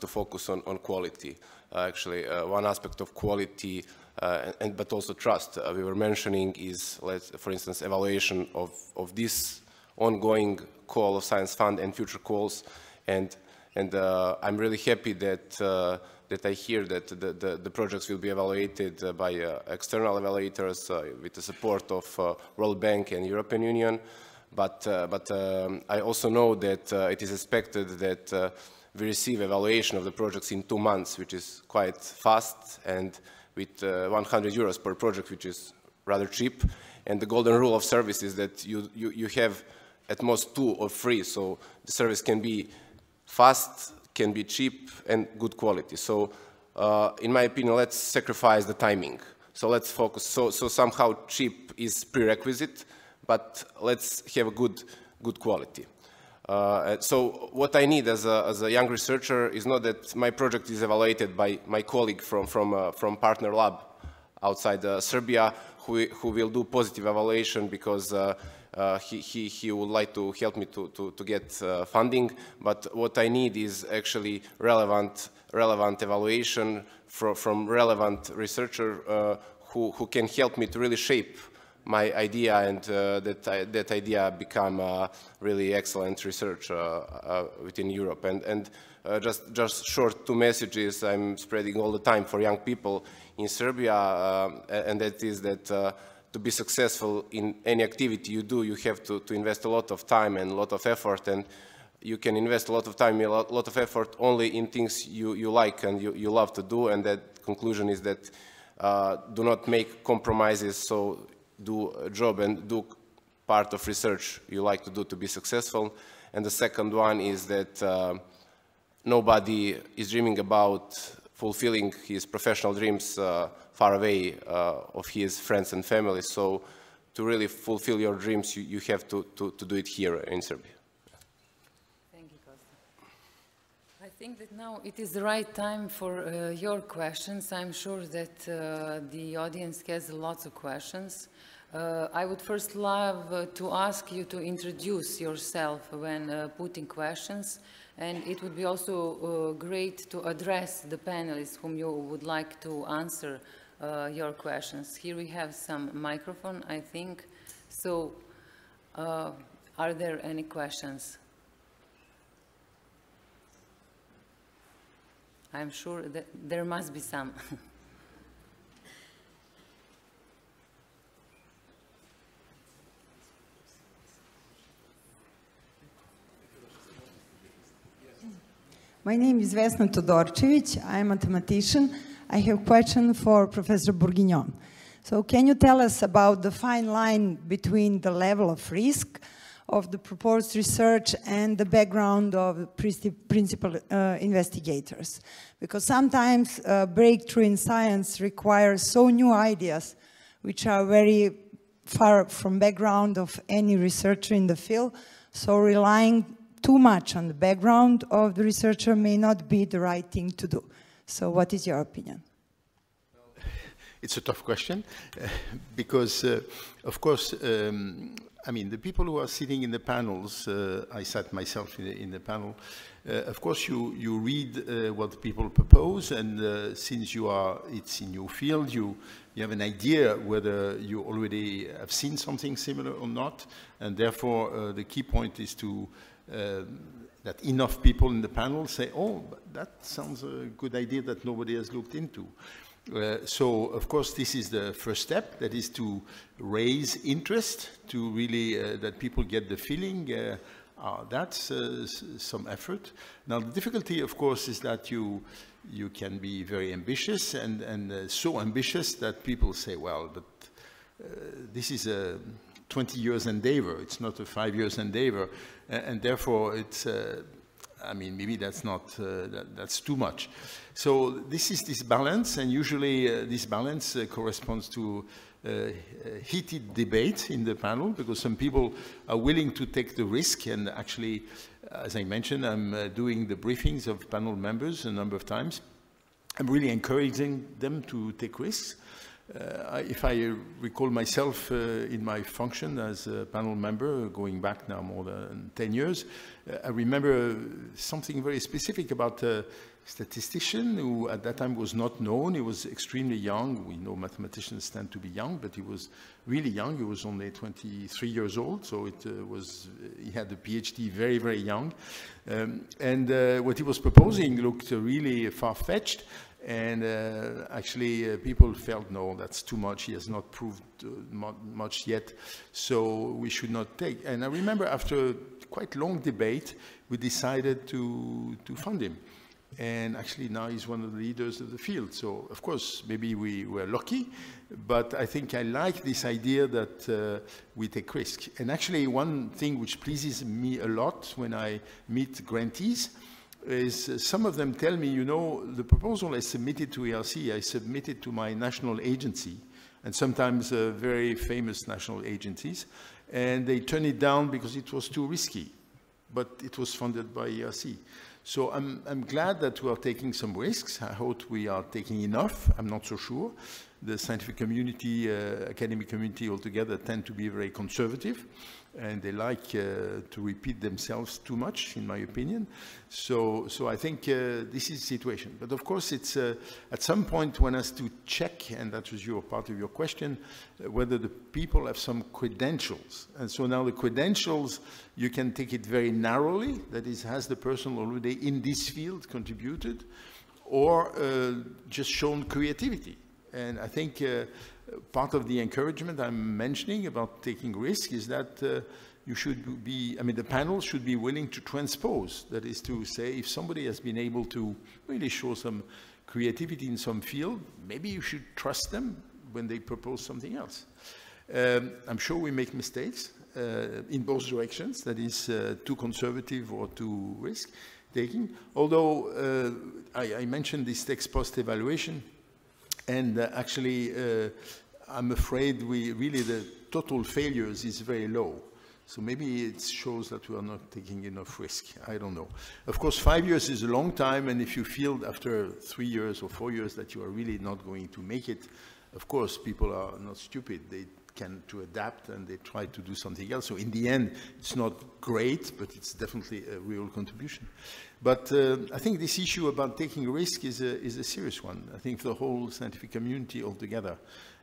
focus on quality. Actually, one aspect of quality, but also trust we were mentioning is, for instance, evaluation of this ongoing call of Science Fund and future calls, and I'm really happy that I hear that the projects will be evaluated by external evaluators with the support of World Bank and European Union, but I also know that it is expected that we receive evaluation of the projects in 2 months, which is quite fast, and with 100 euros per project, which is rather cheap. And the golden rule of service is that you have at most 2 or 3, so the service can be fast, can be cheap, and good quality. So in my opinion, let's sacrifice the timing. So let's focus. So somehow cheap is prerequisite, but let's have a good quality. So what I need as a young researcher is not that my project is evaluated by my colleague from partner lab outside Serbia, who will do positive evaluation because he would like to help me to get funding, but what I need is actually relevant evaluation from relevant researcher who can help me to really shape my idea, and that idea become really excellent research within Europe. And just short 2 messages I'm spreading all the time for young people in Serbia, and that is that to be successful in any activity you do, you have to invest a lot of time and a lot of effort, and you can invest a lot of time, a lot of effort only in things you like and you love to do, and that conclusion is that do not make compromises, so do a job and do part of research you like to do to be successful. And the second one is that nobody is dreaming about fulfilling his professional dreams far away of his friends and family. So to really fulfill your dreams, you have to do it here in Serbia. Thank you, Kosta. I think that now it is the right time for your questions. I'm sure that the audience has lots of questions. I would first love to ask you to introduce yourself when putting questions, and it would be also great to address the panelists whom you would like to answer your questions. Here we have some microphone, I think. So, are there any questions? I'm sure that there must be some. My name is Vesna Todorčević. I am a mathematician. I have a question for Professor Bourguignon. So can you tell us about the fine line between the level of risk of the proposed research and the background of principal investigators? Because sometimes breakthrough in science requires so new ideas which are very far from background of any researcher in the field, so relying too much on the background of the researcher may not be the right thing to do. So what is your opinion? It's a tough question because, of course, I mean, the people who are sitting in the panels, I sat myself in the panel, of course, you read what people propose, and since it's in your field, you have an idea whether you already have seen something similar or not, and therefore the key point is to that enough people in the panel say, oh, that sounds a good idea that nobody has looked into. So, of course, this is the first step, that is to raise interest, to really, that people get the feeling, that's some effort. Now, the difficulty, of course, is that you can be very ambitious, and so ambitious that people say, well, but this is a 20 years endeavor, it's not a 5 years endeavor, and therefore it's, I mean, maybe that's not, that's too much. So this is this balance, and usually this balance corresponds to heated debate in the panel, because some people are willing to take the risk, and actually, as I mentioned, I'm doing the briefings of panel members a number of times. I'm really encouraging them to take risks. If I recall myself in my function as a panel member, going back now more than 10 years, I remember something very specific about a statistician who at that time was not known. He was extremely young. We know mathematicians tend to be young, but he was really young. He was only 23 years old, so he had a PhD very, very young. And what he was proposing looked really far-fetched. And actually, people felt, no, that's too much. He has not proved much yet, so we should not take. And I remember after a quite long debate, we decided to fund him. And actually, now he's one of the leaders of the field. So, of course, maybe we were lucky, but I think I like this idea that we take risk. And actually, one thing which pleases me a lot when I meet grantees is some of them tell me, you know, the proposal I submitted to ERC, I submitted to my national agency, and sometimes very famous national agencies, and they turn it down because it was too risky, but it was funded by ERC. So I'm glad that we are taking some risks. I hope we are taking enough. I'm not so sure. the scientific community, academic community altogether tend to be very conservative, and they like to repeat themselves too much, in my opinion. So I think this is the situation. But of course, it's at some point one has to check, and that was part of your question, whether the people have some credentials. And so now the credentials, you can take it very narrowly, that is, has the person already in this field contributed, or just shown creativity. And I think part of the encouragement I'm mentioning about taking risk is that you should be, I mean, the panel should be willing to transpose. That is to say, if somebody has been able to really show some creativity in some field, maybe you should trust them when they propose something else. I'm sure we make mistakes in both directions, that is too conservative or too risk-taking. Although I mentioned this ex-post evaluation, and actually I'm afraid the total failures is very low. So maybe it shows that we are not taking enough risk. I don't know. Of course, 5 years is a long time, and if you feel after 3 years or 4 years that you are really not going to make it, of course, people are not stupid. They can to adapt, and they try to do something else. So in the end, it's not great, but it's definitely a real contribution. But I think this issue about taking a risk is a serious one. I think for the whole scientific community altogether.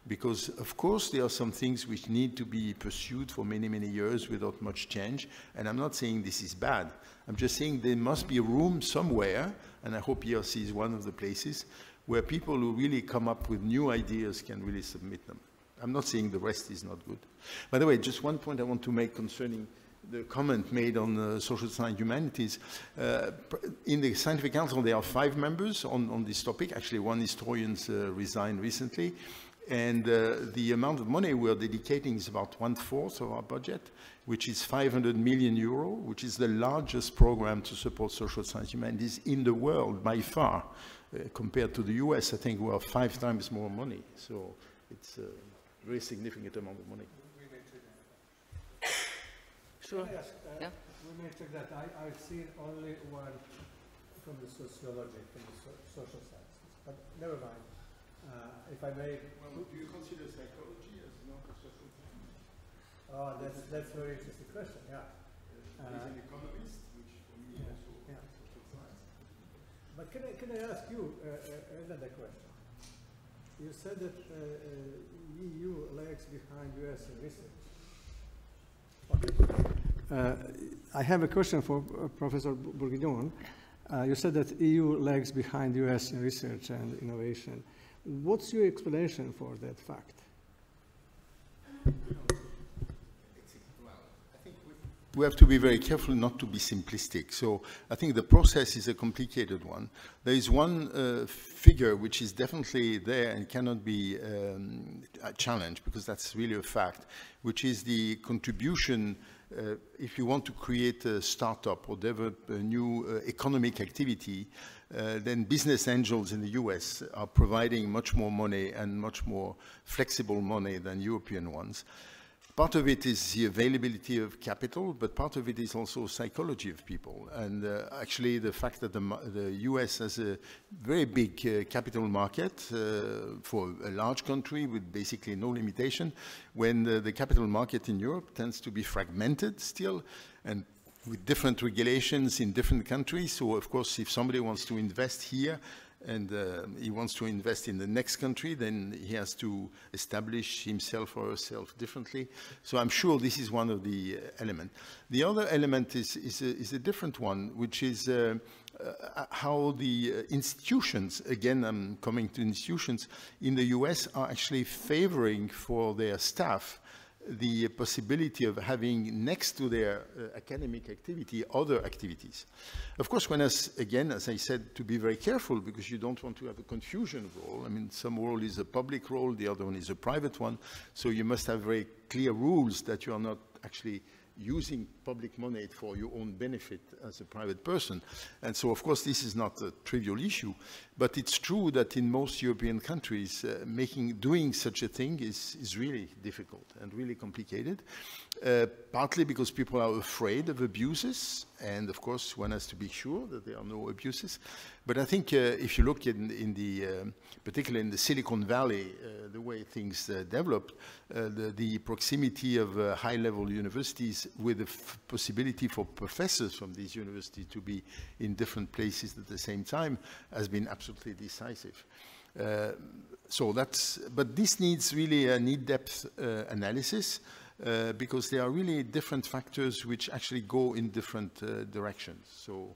Because, of course, there are some things which need to be pursued for many, many years without much change. And I'm not saying this is bad. I'm just saying there must be a room somewhere, and I hope ERC is one of the places, where people who really come up with new ideas can really submit them. I'm not saying the rest is not good. By the way, just one point I want to make concerning the comment made on social science humanities. In the Scientific Council, there are 5 members on this topic. Actually, one historian resigned recently. And the amount of money we are dedicating is about 1/4 of our budget, which is 500 million euro, which is the largest program to support social science humanities in the world by far. Compared to the US, I think we have 5 times more money. So it's a very significant amount of money. Sure. Yes, yeah. We may check that. I've seen only one from the sociology, from the social sciences. But never mind. If I may... Well, do you consider psychology as not a social science? Oh, that's a very interesting question, yeah. He's an economist, which for me is also social science. But can I ask you another question? You said that EU lags behind US in research. Okay. I have a question for Professor Bourguignon. You said that EU lags behind US in research and innovation. What's your explanation for that fact? We have to be very careful not to be simplistic. So I think the process is a complicated one. There is one figure which is definitely there and cannot be a challenge, because that's really a fact, which is the contribution if you want to create a startup or develop a new economic activity. Then business angels in the US are providing much more money and much more flexible money than European ones. Part of it is the availability of capital, but part of it is also psychology of people. And actually the fact that the US has a very big capital market for a large country with basically no limitation, when the capital market in Europe tends to be fragmented still, and with different regulations in different countries. So of course, if somebody wants to invest here and he wants to invest in the next country, then he has to establish himself or herself differently. So I'm sure this is one of the elements. The other element is a different one, which is how the institutions, again I'm coming to institutions, in the US are actually favoring for their staff the possibility of having next to their academic activity other activities. Of course, again, as I said, to be very careful, because you don't want to have a confusion role. I mean, some role is a public role, the other one is a private one. So you must have very clear rules that you are not actually using public money for your own benefit as a private person. And so, of course, this is not a trivial issue, but it's true that in most European countries, doing such a thing is really difficult and really complicated. partly because people are afraid of abuses, and of course one has to be sure that there are no abuses. But I think if you look particularly in the Silicon Valley, the way things developed, the proximity of high-level universities with the possibility for professors from these universities to be in different places at the same time has been absolutely decisive. But this needs really an in-depth analysis, because there are really different factors which actually go in different directions. So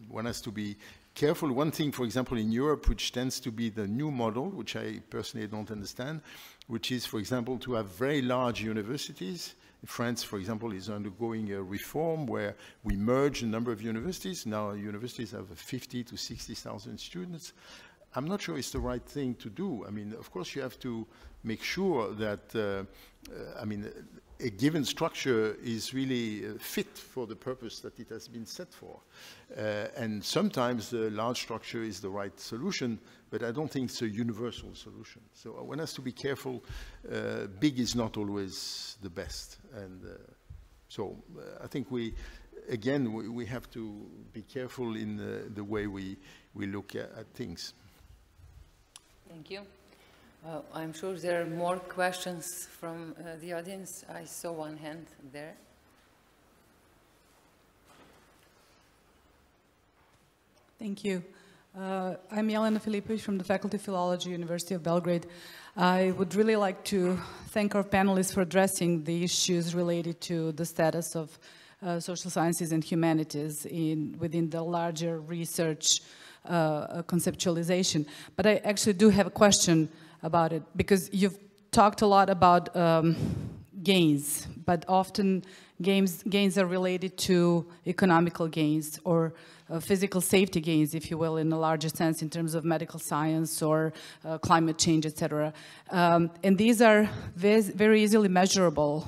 one has to be careful. One thing, for example, in Europe, which tends to be the new model, which I personally don't understand, which is, for example, to have very large universities. France, for example, is undergoing a reform where we merge a number of universities. Now universities have 50 to 60,000 students. I'm not sure it's the right thing to do. I mean, of course, you have to make sure that, a given structure is really fit for the purpose that it has been set for. And sometimes the large structure is the right solution, but I don't think it's a universal solution. So one has to be careful. Big is not always the best. And I think we have to be careful in the way we look at things. Thank you. I'm sure there are more questions from the audience. I saw one hand there. Thank you. I'm Jelena Filipović from the Faculty of Philology, University of Belgrade. I would really like to thank our panelists for addressing the issues related to the status of social sciences and humanities within the larger research conceptualization. But I actually do have a question about it, because you've talked a lot about gains, but often gains are related to economical gains or physical safety gains, if you will, in a larger sense, in terms of medical science or climate change, etc. And these are very easily measurable,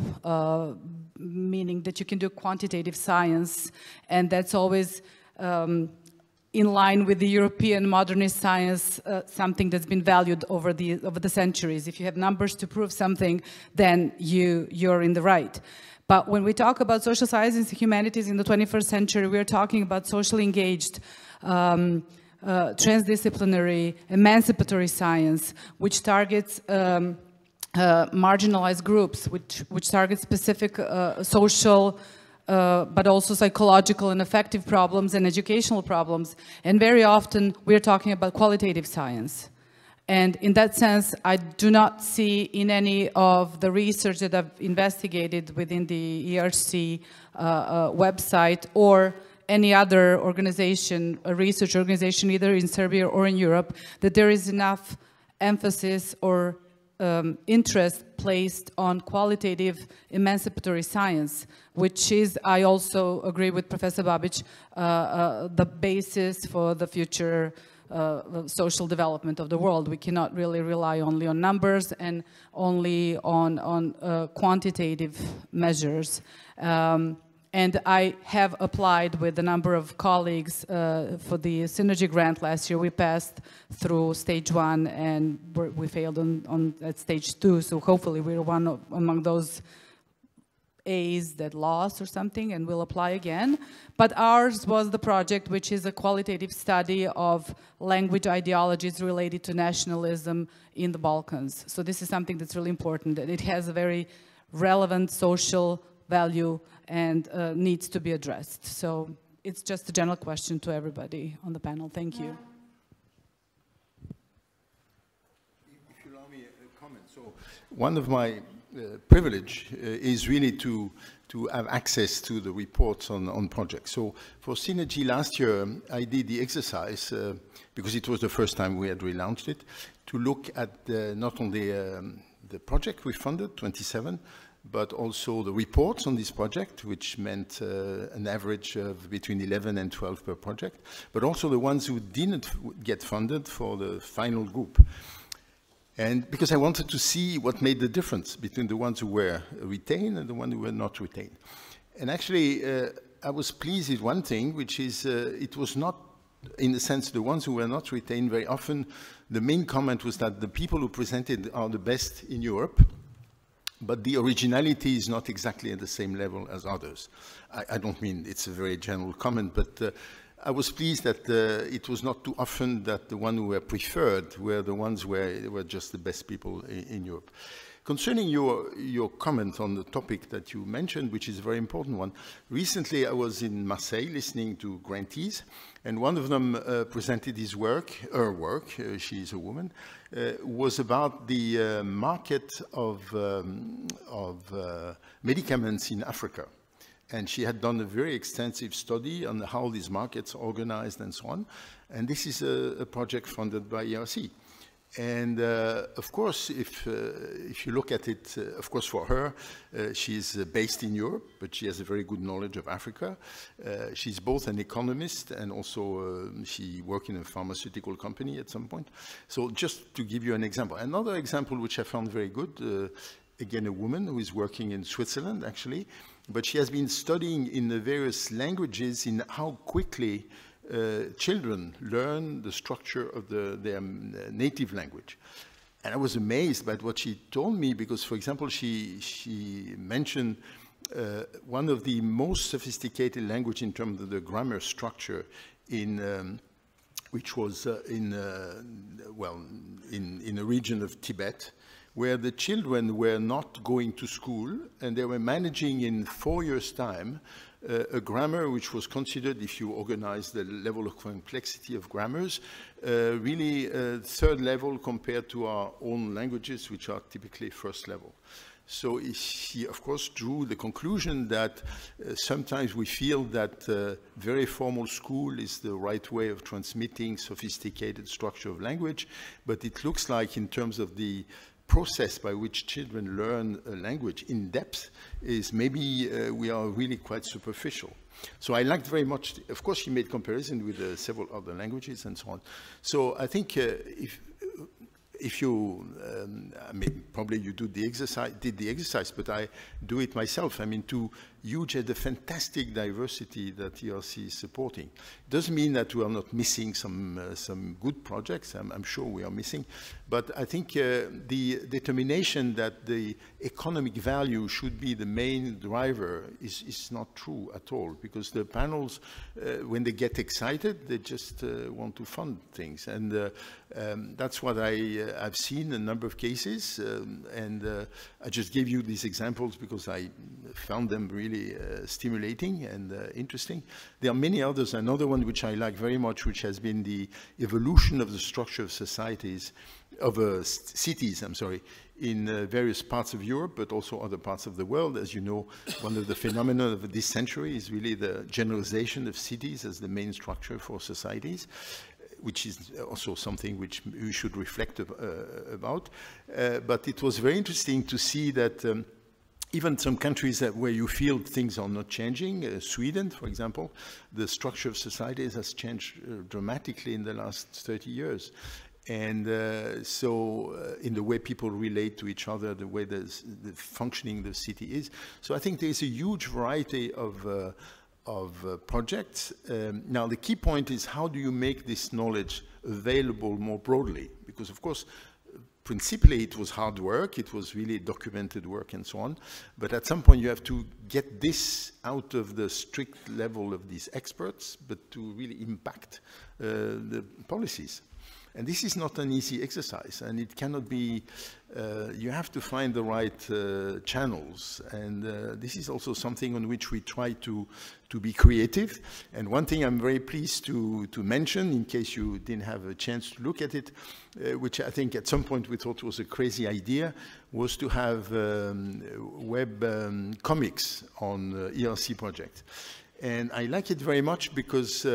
meaning that you can do quantitative science, and that's always in line with the European modernist science, something that's been valued over the centuries. If you have numbers to prove something, then you're in the right. But when we talk about social sciences and humanities in the 21st century, we're talking about socially engaged, transdisciplinary, emancipatory science, which targets marginalized groups, which targets specific social, but also psychological and affective problems and educational problems. And very often we're talking about qualitative science. And in that sense, I do not see in any of the research that I've investigated within the ERC website or any other organization, a research organization, either in Serbia or in Europe, that there is enough emphasis or interest placed on qualitative emancipatory science, which is, I also agree with Professor Babić, the basis for the future social development of the world. We cannot really rely only on numbers and only on quantitative measures. And I have applied with a number of colleagues for the Synergy grant last year. We passed through stage 1 and we failed at stage 2. So hopefully we're among those A's that lost or something, and we'll apply again. But ours was the project, which is a qualitative study of language ideologies related to nationalism in the Balkans. So this is something that's really important, and it has a very relevant social value and needs to be addressed. So it's just a general question to everybody on the panel. Thank you. If you allow me a comment. So one of my privilege is really to have access to the reports on projects. So for Synergy last year, I did the exercise, because it was the first time we had relaunched it, to look at not only the project we funded, 27, but also the reports on this project, which meant an average of between 11 and 12 per project, but also the ones who didn't get funded for the final group. And because I wanted to see what made the difference between the ones who were retained and the ones who were not retained. And actually, I was pleased with one thing, which is it was not, in the sense, the ones who were not retained, very often the main comment was that the people who presented are the best in Europe, but the originality is not exactly at the same level as others. I don't mean it's a very general comment, but I was pleased that it was not too often that the ones who were preferred were the ones where were just the best people in Europe. Concerning your comment on the topic that you mentioned, which is a very important one, recently I was in Marseille listening to grantees, and one of them presented his work, her work, she's a woman, was about the market of medicaments in Africa. And she had done a very extensive study on how these markets are organized and so on. And this is a project funded by ERC. And of course, if you look at it, of course, for her, she's based in Europe, but she has a very good knowledge of Africa. She's both an economist and also she worked in a pharmaceutical company at some point. So just to give you an example. Another example which I found very good, again, a woman who is working in Switzerland, actually, but she has been studying in the various languages in how quickly children learn the structure of their native language. And I was amazed by what she told me because, for example, she mentioned one of the most sophisticated language in terms of the grammar structure which was in a region of Tibet, where the children were not going to school and they were managing in 4 years' time a grammar which was considered, if you organize the level of complexity of grammars, really third level compared to our own languages, which are typically first level. So she, of course, drew the conclusion that sometimes we feel that very formal school is the right way of transmitting sophisticated structure of language, but it looks like in terms of the process by which children learn a language in depth is maybe we are really quite superficial. So I liked very much, of course she made comparison with several other languages and so on. So I think if you, I mean, probably you did the exercise, but I do it myself. I mean, to huge the fantastic diversity that ERC is supporting. It doesn't mean that we are not missing some good projects. I'm sure we are missing, but I think the determination that the economic value should be the main driver is not true at all, because the panels, when they get excited, they just want to fund things, and that's what I've seen a number of cases, and I just gave you these examples because I found them really stimulating and interesting. There are many others. Another one which I like very much, which has been the evolution of the structure of societies, of cities, I'm sorry, in various parts of Europe, but also other parts of the world. As you know, one of the phenomena of this century is really the generalization of cities as the main structure for societies, which is also something which we should reflect about. But it was very interesting to see that even some countries where you feel things are not changing, Sweden, for example, the structure of societies has changed dramatically in the last 30 years. And so in the way people relate to each other, the way the functioning the city is. So I think there's a huge variety of projects. Now, the key point is how do you make this knowledge available more broadly? Because, of course, principally it was hard work, it was really documented work and so on, but at some point you have to get this out of the strict level of these experts, but to really impact the policies. And this is not an easy exercise, and it cannot be, you have to find the right channels, and this is also something on which we try to be creative. And one thing I'm very pleased to mention, in case you didn't have a chance to look at it, which I think at some point we thought was a crazy idea, was to have web comics on ERC project. And I like it very much because,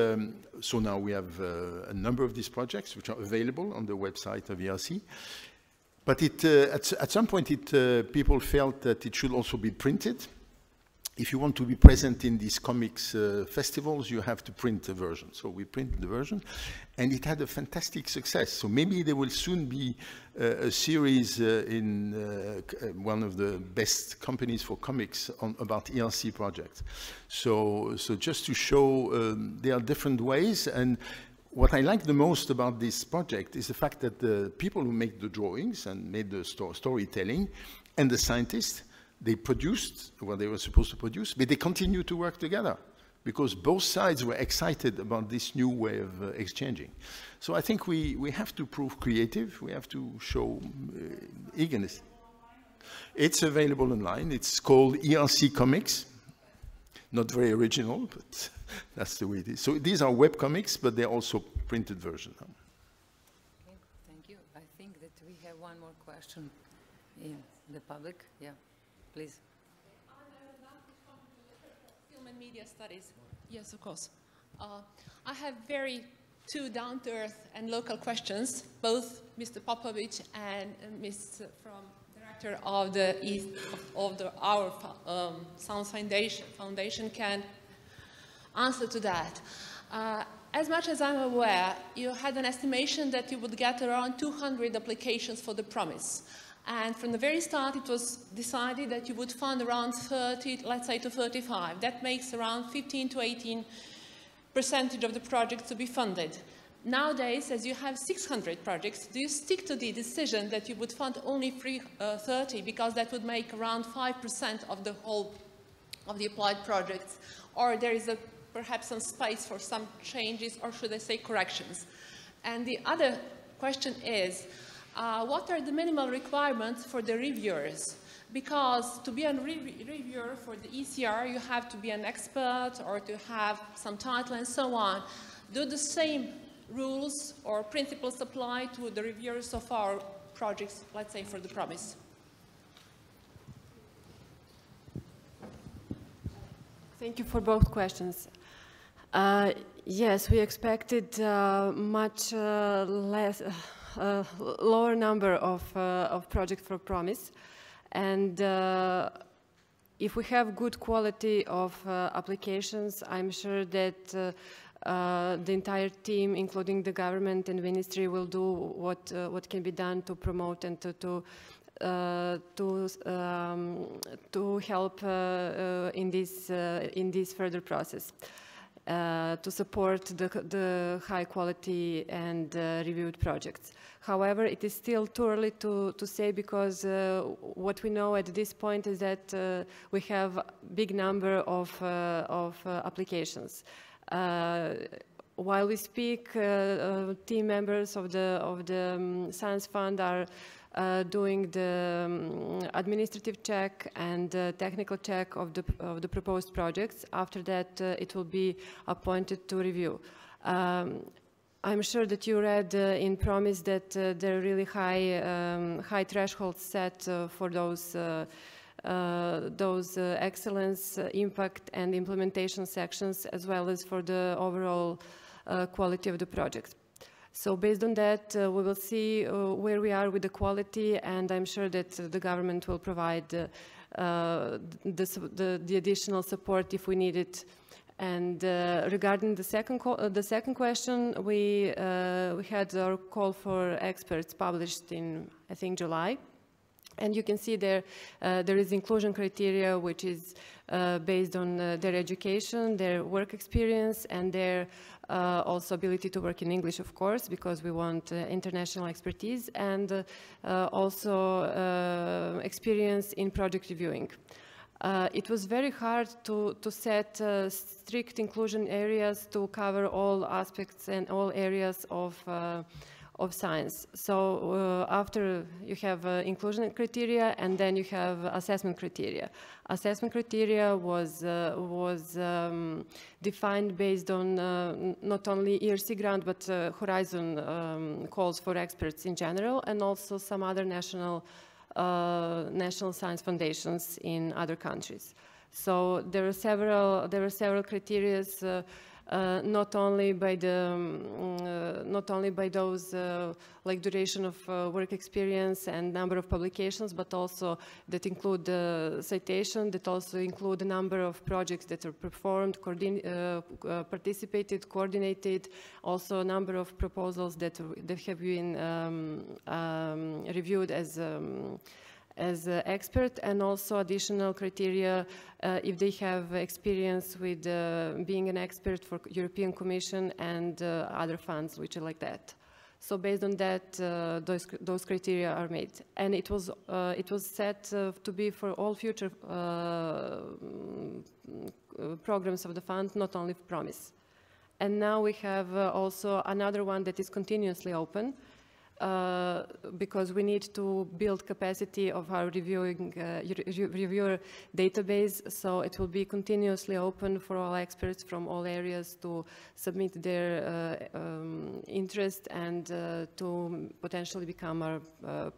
so now we have a number of these projects which are available on the website of ERC. But at some point, people felt that it should also be printed. If you want to be present in these comics festivals, you have to print the version. So we printed the version, and it had a fantastic success. So maybe there will soon be a series in one of the best companies for comics about ERC projects. So just to show there are different ways. And what I like the most about this project is the fact that the people who make the drawings and made the storytelling and the scientists, they produced what they were supposed to produce, but they continued to work together because both sides were excited about this new way of exchanging. So I think we have to prove creative, we have to show eagerness. It's available online, it's called ERC Comics. Not very original, but that's the way it is. So these are web comics, but they're also printed version. Okay, thank you. I think that we have one more question in the public. Yeah, please. Film and media studies. Yes, of course. I have two down-to-earth and local questions. Both Mr. Popović and Ms. from Director of our Science Foundation can answer to that. As much as I'm aware, you had an estimation that you would get around 200 applications for the promise. And from the very start, it was decided that you would fund around 30, let's say to 35. That makes around 15 to 18% of the projects to be funded. Nowadays, as you have 600 projects, do you stick to the decision that you would fund only 30 because that would make around 5% of the whole of the applied projects? Or there is perhaps some space for some changes, or should I say corrections? And the other question is, what are the minimal requirements for the reviewers? Because to be a reviewer for the ECR, you have to be an expert or to have some title and so on. Do the same rules or principles apply to the reviewers of our projects, let's say for the promise? Thank you for both questions. Yes, we expected much lower number of projects for promise, and if we have good quality of applications, I'm sure that the entire team, including the government and ministry, will do what can be done to promote and to help in this further process, to support the high quality and reviewed projects. However, it is still too early to say, because what we know at this point is that we have a big number of applications. While we speak, team members of the Science Fund are doing the administrative check and technical check of the proposed projects. After that, it will be appointed to review. I'm sure that you read in Promise that there are really high thresholds set for those excellence, impact, and implementation sections, as well as for the overall quality of the project. So based on that, we will see where we are with the quality, and I'm sure that the government will provide the additional support if we need it. And regarding the second question, we had our call for experts published in, I think, July. And you can see there is inclusion criteria, which is based on their education, their work experience, and their also ability to work in English, of course, because we want international expertise, and also experience in project reviewing. It was very hard to set strict inclusion areas to cover all aspects and all areas of science. So after you have inclusion criteria, and then you have assessment criteria. Assessment criteria was defined based on not only ERC grant, but Horizon calls for experts in general, and also some other national science foundations in other countries. So there are several criteria. Not only by those like duration of work experience and number of publications, but also that include citation, that also include the number of projects that are performed, participated, coordinated, also a number of proposals that have been reviewed as expert, and also additional criteria if they have experience with being an expert for European Commission and other funds which are like that. So based on that, those criteria are made, and it was set to be for all future programs of the fund, not only Promise. And now we have also another one that is continuously open, because we need to build capacity of our reviewer database, so it will be continuously open for all experts from all areas to submit their interest and to potentially become our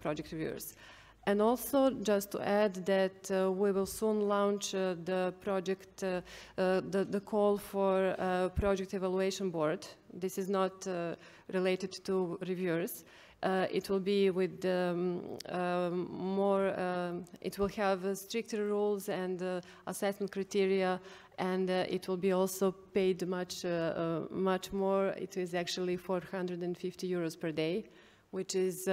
project reviewers. And also, just to add that we will soon launch the project, the call for project evaluation board. This is not related to reviewers. It will be with it will have stricter rules and assessment criteria, and it will be also paid much more. It is actually 450 euros per day, which is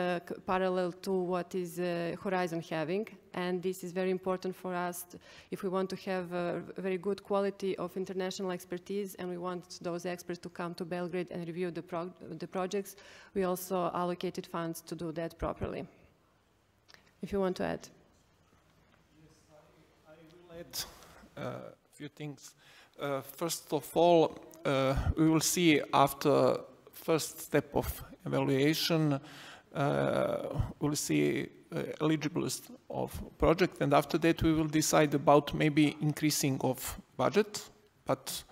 parallel to what is Horizon having. And this is very important for us if we want to have a very good quality of international expertise, and we want those experts to come to Belgrade and review the projects. We also allocated funds to do that properly. If you want to add. Yes, I will add a few things. First of all, we will see after first step of evaluation, we'll see eligibility of project, and after that we will decide about maybe increasing of budget, but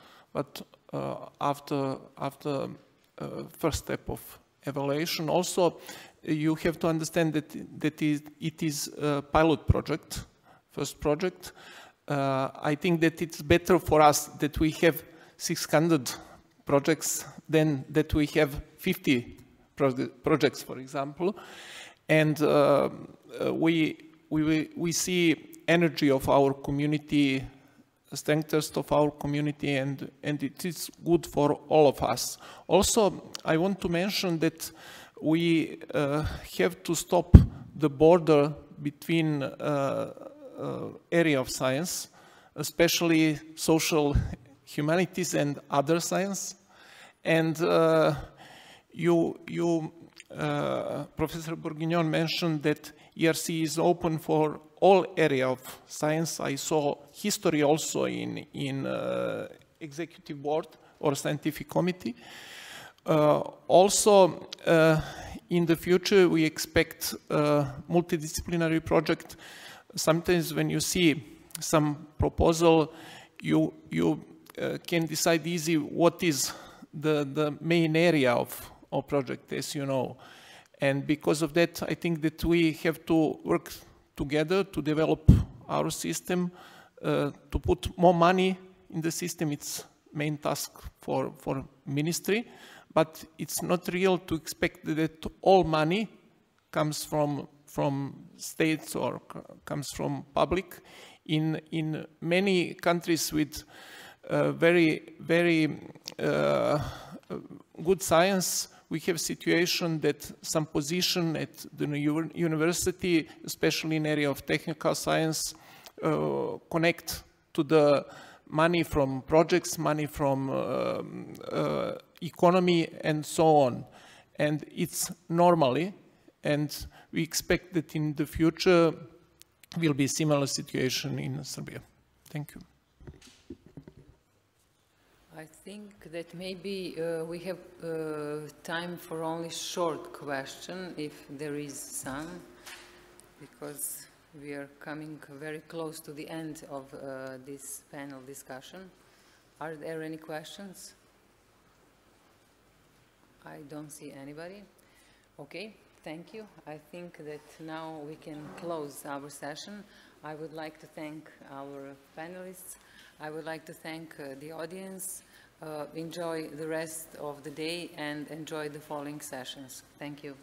after first step of evaluation. Also, you have to understand that it is a pilot project, first project. I think that it's better for us that we have 600 projects than that we have 50 projects, for example. And we see energy of our community, strengths of our community, and it is good for all of us. Also, I want to mention that we have to stop the border between area of science, especially social humanities and other science. And Professor Bourguignon mentioned that ERC is open for all area of science. I saw history also in executive board or scientific committee. Also, in the future, we expect a multidisciplinary project. Sometimes when you see some proposal, you can decide easy what is the main area of project, as you know. And because of that, I think that we have to work together to develop our system, to put more money in the system. It's main task for ministry, but it's not real to expect that all money comes from states or comes from public. In many countries with very good science, we have situation that some position at the university, especially in area of technical science, connect to the money from projects, money from economy, and so on. And it's normally, and we expect that in the future will be similar situation in Serbia. Thank you. I think that maybe we have time for only short question, if there is some, because we are coming very close to the end of this panel discussion. Are there any questions? I don't see anybody. Okay, thank you. I think that now we can close our session. I would like to thank our panelists. I would like to thank the audience. Enjoy the rest of the day and enjoy the following sessions. Thank you.